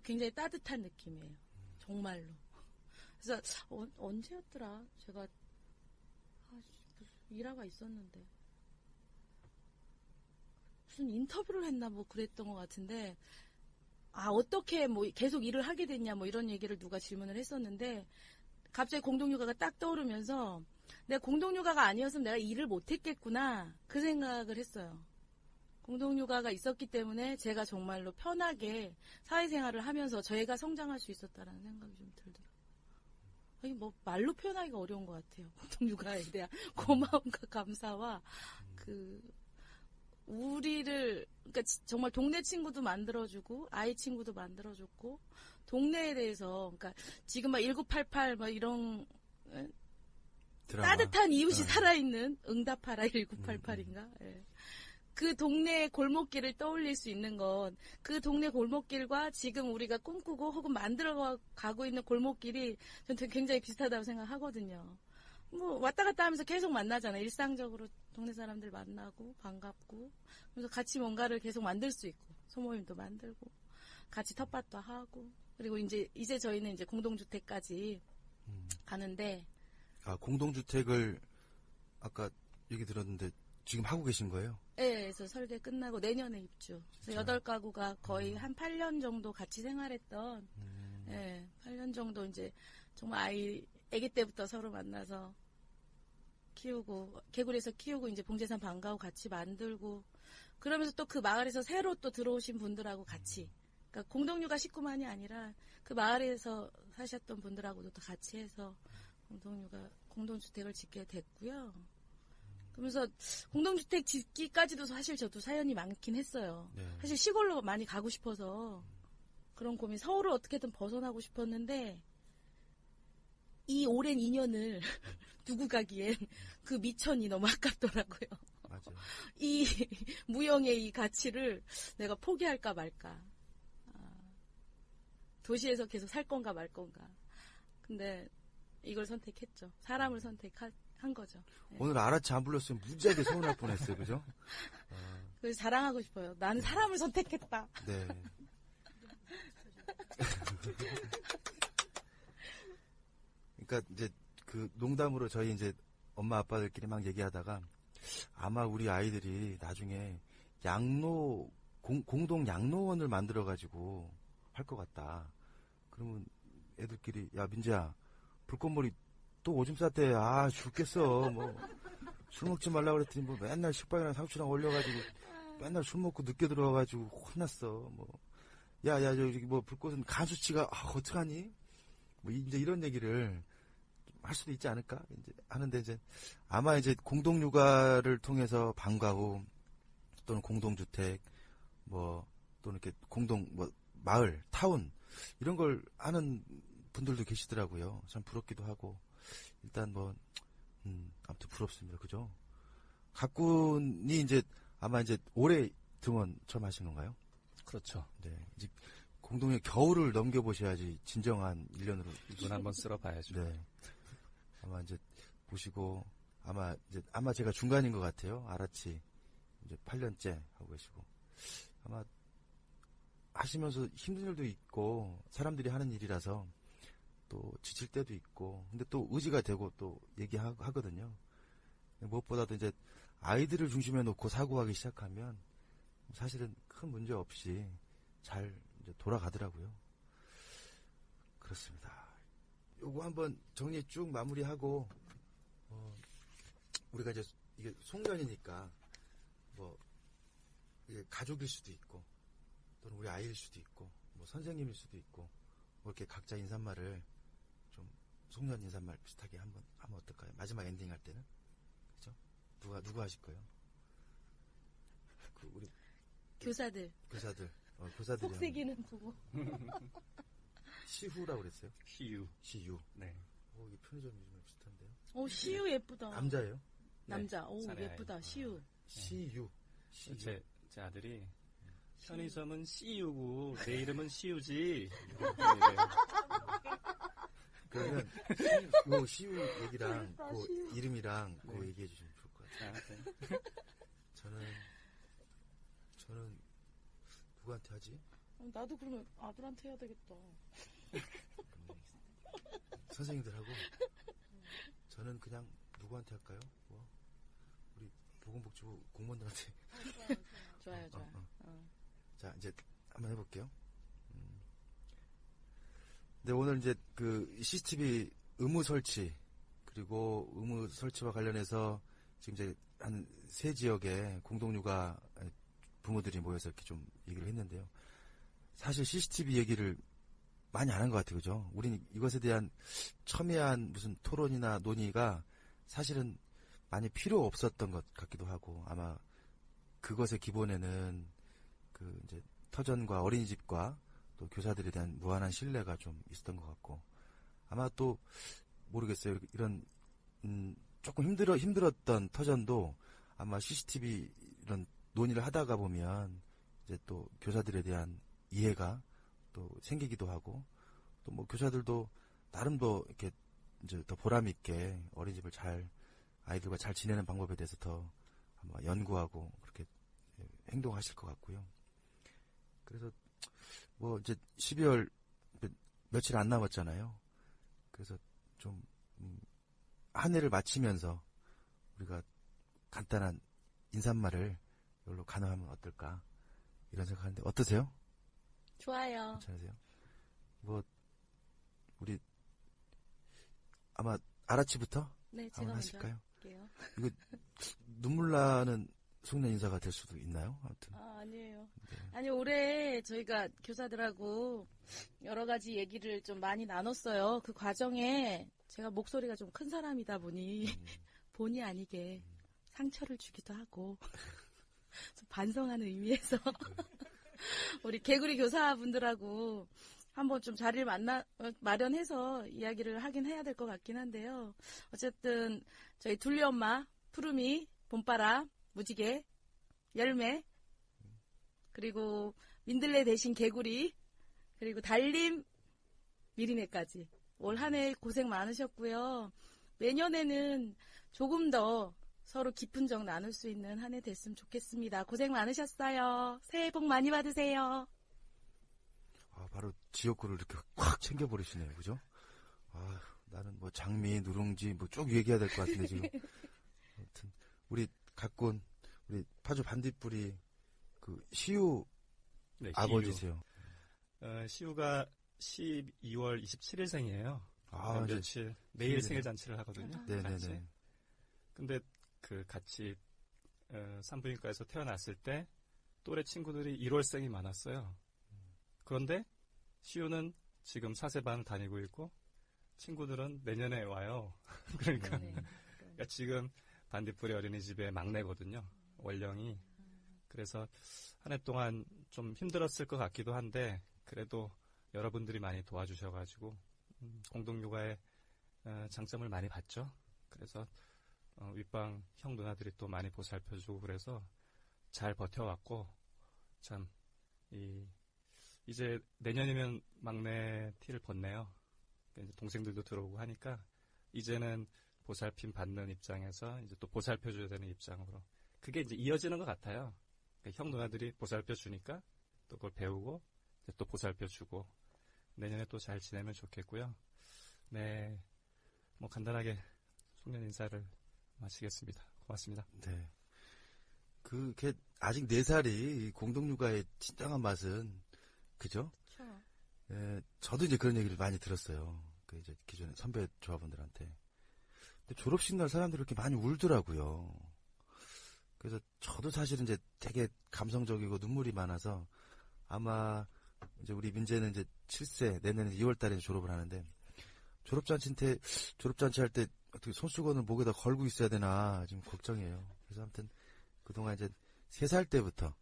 굉장히 따뜻한 느낌이에요. 정말로. 그래서 언제였더라? 제가 무슨 일화가 있었는데 무슨 인터뷰를 했나 뭐 그랬던 것 같은데 어떻게 뭐 계속 일을 하게 됐냐 뭐 이런 얘기를 누가 질문을 했었는데 갑자기 공동육아가 딱 떠오르면서 내가 공동육아가 아니었으면 내가 일을 못했겠구나 그 생각을 했어요. 공동육아가 있었기 때문에 제가 정말로 편하게 사회생활을 하면서 저희가 성장할 수 있었다라는 생각이 좀 들더라고요. 아니 뭐 말로 표현하기가 어려운 것 같아요. 공동육아에 대한 고마움과 감사와 우리를 그러니까 정말 동네 친구도 만들어주고 아이 친구도 만들어줬고 동네에 대해서 그러니까 지금 막 1988 막 이런 드라마. 따뜻한 이웃이 살아있는 응답하라 1988인가? 예. 그 동네 골목길을 떠올릴 수 있는 건 그 동네 골목길과 지금 우리가 꿈꾸고 혹은 만들어가고 있는 골목길이 저는 굉장히 비슷하다고 생각하거든요. 뭐 왔다 갔다 하면서 계속 만나잖아요. 일상적으로 동네 사람들 만나고 반갑고 그래서 같이 뭔가를 계속 만들 수 있고 소모임도 만들고 같이 텃밭도 하고 그리고 이제 저희는 이제 공동주택까지 가는데 공동주택을 아까 얘기 들었는데 지금 하고 계신 거예요? 네, 그래서 설계 끝나고 내년에 입주. 그래서 8가구가 거의 한 8년 정도 같이 생활했던, 8년 정도 이제 정말 아기 때부터 서로 만나서 키우고, 개구리에서 키우고 이제 봉제산 방과후 같이 만들고, 그러면서 또 그 마을에서 새로 또 들어오신 분들하고 같이, 그러니까 공동육아 식구만이 아니라 그 마을에서 사셨던 분들하고도 또 같이 해서 공동주택을 짓게 됐고요. 그러면서 공동주택 짓기까지도 사실 저도 사연이 많긴 했어요. 네. 사실 시골로 많이 가고 싶어서 그런 고민, 서울을 어떻게든 벗어나고 싶었는데 이 오랜 인연을 두고 가기엔 그 미천이 너무 아깝더라고요. 맞아요. 이 무형의 이 가치를 내가 포기할까 말까. 도시에서 계속 살 건가 말 건가. 근데 이걸 선택했죠. 사람을 선택한 거죠. 네. 오늘 아라치 안 불렀으면 무지하게 서운할 뻔했어요. 그죠? 그래서 자랑하고 싶어요. 나는 사람을 선택했다. 네. 그러니까 이제 그 농담으로 저희 이제 엄마 아빠들끼리 막 얘기하다가 아마 우리 아이들이 나중에 공동 양로원을 만들어 가지고 할 것 같다. 그러면 애들끼리 야 민재야 불꽃놀이 또 오줌 쌌대. 죽겠어. 뭐 술 먹지 말라 그랬더니 뭐 맨날 식빵이랑 상추랑 올려가지고 맨날 술 먹고 늦게 들어와가지고 혼났어. 뭐 야야 저기 뭐 불꽃은 간수치가 어떡하니? 뭐 이제 이런 얘기를 할 수도 있지 않을까? 이제 하는데 이제 아마 이제 공동육아를 통해서 방과 후 또는 공동주택 뭐 또는 이렇게 마을 타운 이런 걸 하는 분들도 계시더라고요. 참 부럽기도 하고 일단 아무튼 부럽습니다. 그죠? 가꾼이 이제 아마 이제 올해 등원 처음 하신 건가요? 그렇죠. 네. 이제 공동의 겨울을 넘겨보셔야지 진정한 1년으로. 눈 한번 쓸어봐야죠. 네. 아마 이제 보시고 아마 제가 중간인 것 같아요. 아라치 이제 8년째 하고 계시고 아마 하시면서 힘든 일도 있고 사람들이 하는 일이라서 또 지칠 때도 있고 근데 또 의지가 되고 또 얘기하거든요. 무엇보다도 이제 아이들을 중심에 놓고 사고하기 시작하면 사실은 큰 문제 없이 잘 이제 돌아가더라고요. 그렇습니다. 요거 한번 정리 쭉 마무리하고 우리가 이제 이게 송년이니까 뭐 이게 가족일 수도 있고 또는 우리 아이일 수도 있고, 뭐 선생님일 수도 있고, 뭐 이렇게 각자 인사말을 좀 송년 인사말 비슷하게 한번 하면 어떨까요? 마지막 엔딩 할 때는, 그죠? 누가 하실 거예요? 그 우리 교사들. 교사들이 속색이는 부모. 시후라고 그랬어요? 시유. 시유. 네. 이게 편의점 요즘에 비슷한데요? 시우 예쁘다. 남자예요? 남자. 사내 예쁘다. 아이. 시우. 시유. 제 아들이 편의점은 CU고 내 이름은 시우지. 이래요. 그러면 요 시유 얘기랑 그 이름이랑 그 얘기해 주시면 좋을 것 같아요. 네. 저는 누구한테 하지? 나도 그러면 아들한테 해야 되겠다. 선생님들하고 저는 그냥 누구한테 할까요? 뭐 우리 보건복지부 공무원들한테. 좋아요. 자, 이제 한번 해볼게요. 근데 오늘 이제 그 CCTV 의무 설치, 그리고 의무 설치와 관련해서 지금 이제 한 세 지역에 공동육아 부모들이 모여서 이렇게 좀 얘기를 했는데요. 사실 CCTV 얘기를 많이 안 한 것 같아요. 그죠? 우린 이것에 대한 첨예한 무슨 토론이나 논의가 사실은 많이 필요 없었던 것 같기도 하고, 아마 그것의 기본에는 그 이제 터전과 어린이집과 또 교사들에 대한 무한한 신뢰가 좀 있었던 것 같고, 아마 또 모르겠어요. 이런 조금 힘들었던 터전도 아마 CCTV 이런 논의를 하다가 보면 이제 또 교사들에 대한 이해가 또 생기기도 하고, 또 뭐 교사들도 나름 더 이렇게 이제 더 보람 있게 어린이집을 아이들과 잘 지내는 방법에 대해서 더 아마 연구하고 그렇게 행동하실 것 같고요. 그래서 뭐 이제 12월 며칠 안 남았잖아요. 그래서 좀 한 해를 마치면서 우리가 간단한 인사말을 이걸로 간호하면 어떨까 이런 생각하는데 어떠세요? 좋아요. 괜찮으세요? 뭐 우리 아마 아라치부터 네, 제가 한번 먼저 하실까요? 할게요. 이거 눈물 나는 송년 인사가 될 수도 있나요? 아무튼 아니에요. 네. 아니, 올해 저희가 교사들하고 여러 가지 얘기를 좀 많이 나눴어요. 그 과정에 제가 목소리가 좀 큰 사람이다 보니 본의 아니게 상처를 주기도 하고 좀 반성하는 의미에서 우리 개구리 교사분들하고 한번 좀 자리를 마련해서 이야기를 하긴 해야 될 것 같긴 한데요. 어쨌든 저희 둘리 엄마, 푸르미, 봄바람, 무지개, 열매, 그리고 민들레 대신 개구리, 그리고 달림, 미리네까지 올 한 해 고생 많으셨고요. 내년에는 조금 더 서로 깊은 정 나눌 수 있는 한 해 됐으면 좋겠습니다. 고생 많으셨어요. 새해 복 많이 받으세요. 바로 지역구를 이렇게 확 챙겨버리시네요. 그죠? 나는 뭐 장미, 누룽지 뭐 쭉 얘기해야 될 것 같은데 지금. 아무튼 우리 가꾼 우리 파주 반딧불이 그 시우 네, 아버지세요. 시우가 12월 27일생이에요. 이제 며칠 내일 생일 잔치를 하거든요. 네네네. 근데 그 같이 산부인과에서 태어났을 때 또래 친구들이 1월생이 많았어요. 그런데 시우는 지금 4세반을 다니고 있고 친구들은 내년에 와요. 그러니까 지금 반딧불이 어린이집의 막내거든요. 원령이. 그래서 한 해 동안 좀 힘들었을 것 같기도 한데 그래도 여러분들이 많이 도와주셔가지고 공동육아의 장점을 많이 봤죠. 그래서 윗방 형 누나들이 또 많이 보살펴주고 그래서 잘 버텨왔고 참 이제 내년이면 막내 티를 벗네요. 이제 동생들도 들어오고 하니까 이제는 보살핌 받는 입장에서 이제 또 보살펴줘야 되는 입장으로 그게 이제 이어지는 것 같아요. 그러니까 형 누나들이 보살펴 주니까 또 그걸 배우고 이제 또 보살펴 주고 내년에 또 잘 지내면 좋겠고요. 네, 뭐 간단하게 송년 인사를 마치겠습니다. 고맙습니다. 네. 그게 아직 4살이 공동육아의 진정한 맛은 그죠? 그렇죠. 저도 이제 그런 얘기를 많이 들었어요. 그 이제 기존의 선배 조합원들한테. 근데 졸업식 날 사람들이 이렇게 많이 울더라고요. 그래서 저도 사실은 이제 되게 감성적이고 눈물이 많아서 아마 이제 우리 민재는 이제 7세, 내년에 2월 달에 졸업을 하는데, 졸업잔치 할 때 어떻게 손수건을 목에다 걸고 있어야 되나 지금 걱정이에요. 그래서 아무튼 그동안 이제 3살 때부터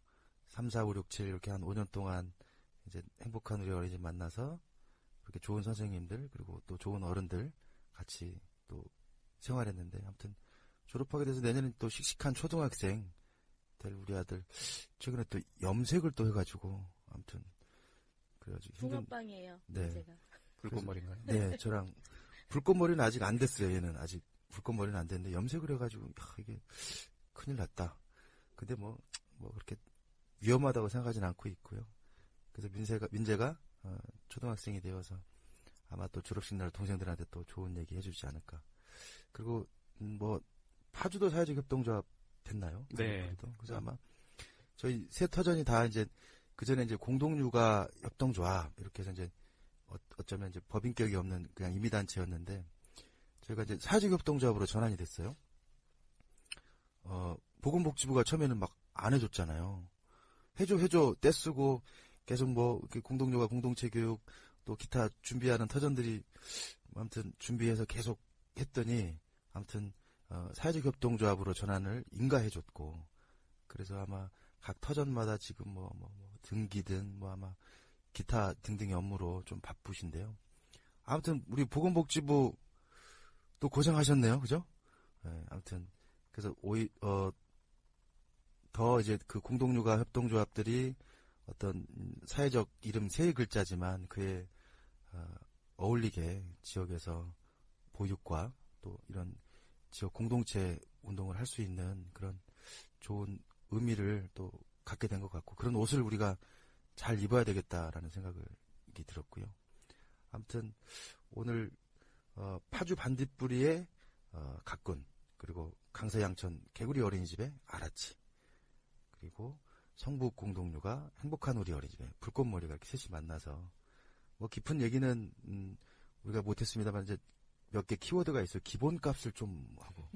3, 4, 5, 6, 7 이렇게 한 5년 동안 이제 행복한 우리 어린이집 만나서 그렇게 좋은 선생님들 그리고 또 좋은 어른들 같이 또 생활했는데, 아무튼 졸업하게 돼서 내년엔 또 씩씩한 초등학생 될 우리 아들 최근에 또 염색을 또 해가지고 아무튼 그래가지고 붕어빵이에요. 네. 제가. 불꽃머리인가요? 네, 저랑 불꽃머리는 아직 안 됐어요. 얘는 아직 불꽃머리는 안 됐는데 염색을 해가지고 이게 큰일 났다. 근데 뭐 그렇게 위험하다고 생각하진 않고 있고요. 그래서 민재가 초등학생이 되어서 아마 또 졸업식 날 동생들한테 또 좋은 얘기 해주지 않을까. 그리고 뭐 파주도 사회적 협동조합 됐나요? 네. 그래서 아마 저희 세 터전이 다 이제 그 전에 이제 공동육아 협동조합 이렇게 해서 이제 어쩌면 이제 법인격이 없는 그냥 임의단체였는데 저희가 이제 사회적 협동조합으로 전환이 됐어요. 보건복지부가 처음에는 막 안 해줬잖아요. 해줘 떼쓰고 계속 뭐 이렇게 공동육아 공동체 교육 또 기타 준비하는 터전들이 아무튼 준비해서 계속 했더니 아무튼 사회적 협동조합으로 전환을 인가해줬고, 그래서 아마 각 터전마다 지금 뭐 등기든 뭐 아마 기타 등등의 업무로 좀 바쁘신데요. 아무튼 우리 보건복지부 또 고생하셨네요, 그죠? 네, 아무튼 그래서 더 이제 그 공동육아 협동조합들이 어떤 사회적 이름 세 글자지만 그에 어울리게 지역에서 보육과 또 이런 지역 공동체 운동을 할 수 있는 그런 좋은 의미를 또 갖게 된 것 같고, 그런 옷을 우리가 잘 입어야 되겠다라는 생각이 들었고요. 아무튼 오늘 파주 반딧불이의 가꾼, 그리고 강서 양천 개구리 어린이집의 아라치, 그리고 성북 공동육아 행복한 우리 어린이집의 불꽃머리가 이렇게 셋이 만나서 뭐 깊은 얘기는 우리가 못했습니다만 이제 몇 개 키워드가 있어요. 기본값을 좀 하고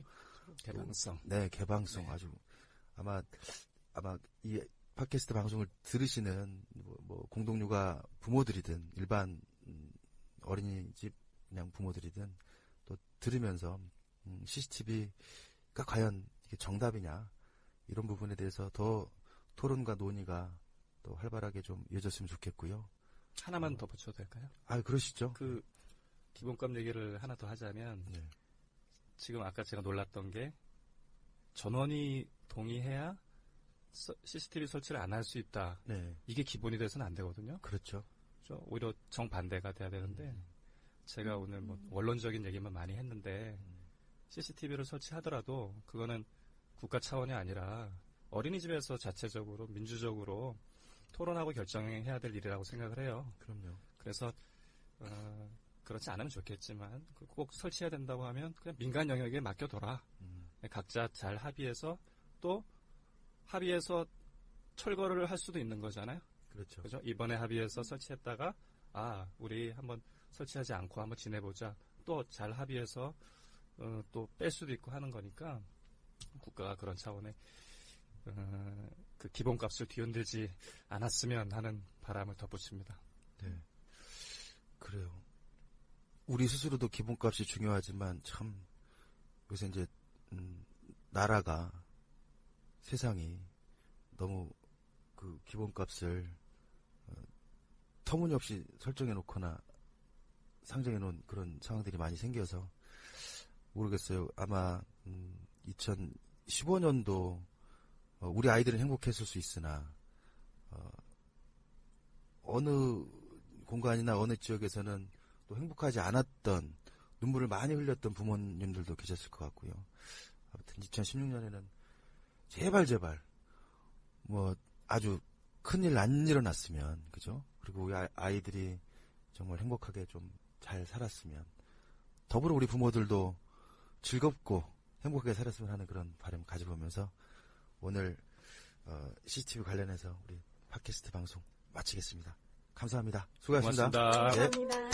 개방성. 네, 개방성. 네. 아주 아마 이 팟캐스트 방송을 들으시는 뭐 공동육아 부모들이든 일반 어린이집 그냥 부모들이든 또 들으면서 CCTV가 과연 이게 정답이냐 이런 부분에 대해서 더 토론과 논의가 또 활발하게 좀 이어졌으면 좋겠고요. 하나만 더 붙여도 될까요? 그러시죠. 그 기본값 얘기를 하나 더 하자면 네. 지금 아까 제가 놀랐던 게 전원이 동의해야 CCTV 설치를 안 할 수 있다. 네. 이게 기본이 돼서는 안 되거든요. 그렇죠. 오히려 정반대가 돼야 되는데 제가 오늘 뭐 원론적인 얘기만 많이 했는데 CCTV를 설치하더라도 그거는 국가 차원이 아니라 어린이집에서 자체적으로 민주적으로 토론하고 결정해야 될 일이라고 생각을 해요. 그럼요. 그래서 그렇지 않으면 좋겠지만 꼭 설치해야 된다고 하면 그냥 민간 영역에 맡겨둬라. 각자 잘 합의해서 또 합의해서 철거를 할 수도 있는 거잖아요. 그렇죠. 그죠? 이번에 합의해서 설치했다가 우리 한번 설치하지 않고 한번 지내보자. 또 잘 합의해서 또 뺄 수도 있고 하는 거니까 국가가 그런 차원의 그 기본값을 뒤흔들지 않았으면 하는 바람을 덧붙입니다. 네, 그래요. 우리 스스로도 기본값이 중요하지만 참 요새 이제 나라가 세상이 너무 그 기본값을 터무니없이 설정해 놓거나 상정해 놓은 그런 상황들이 많이 생겨서 모르겠어요. 아마 2015년도 우리 아이들은 행복했을 수 있으나 어느 공간이나 어느 지역에서는 또 행복하지 않았던 눈물을 많이 흘렸던 부모님들도 계셨을 것 같고요. 아무튼 2016년에는 제발 뭐 아주 큰일 안 일어났으면, 그죠? 그리고 우리 아이들이 정말 행복하게 좀 잘 살았으면, 더불어 우리 부모들도 즐겁고 행복하게 살았으면 하는 그런 바람을 가져보면서 오늘 CCTV 관련해서 우리 팟캐스트 방송 마치겠습니다. 감사합니다. 수고하셨습니다. 고맙습니다. 네. 감사합니다.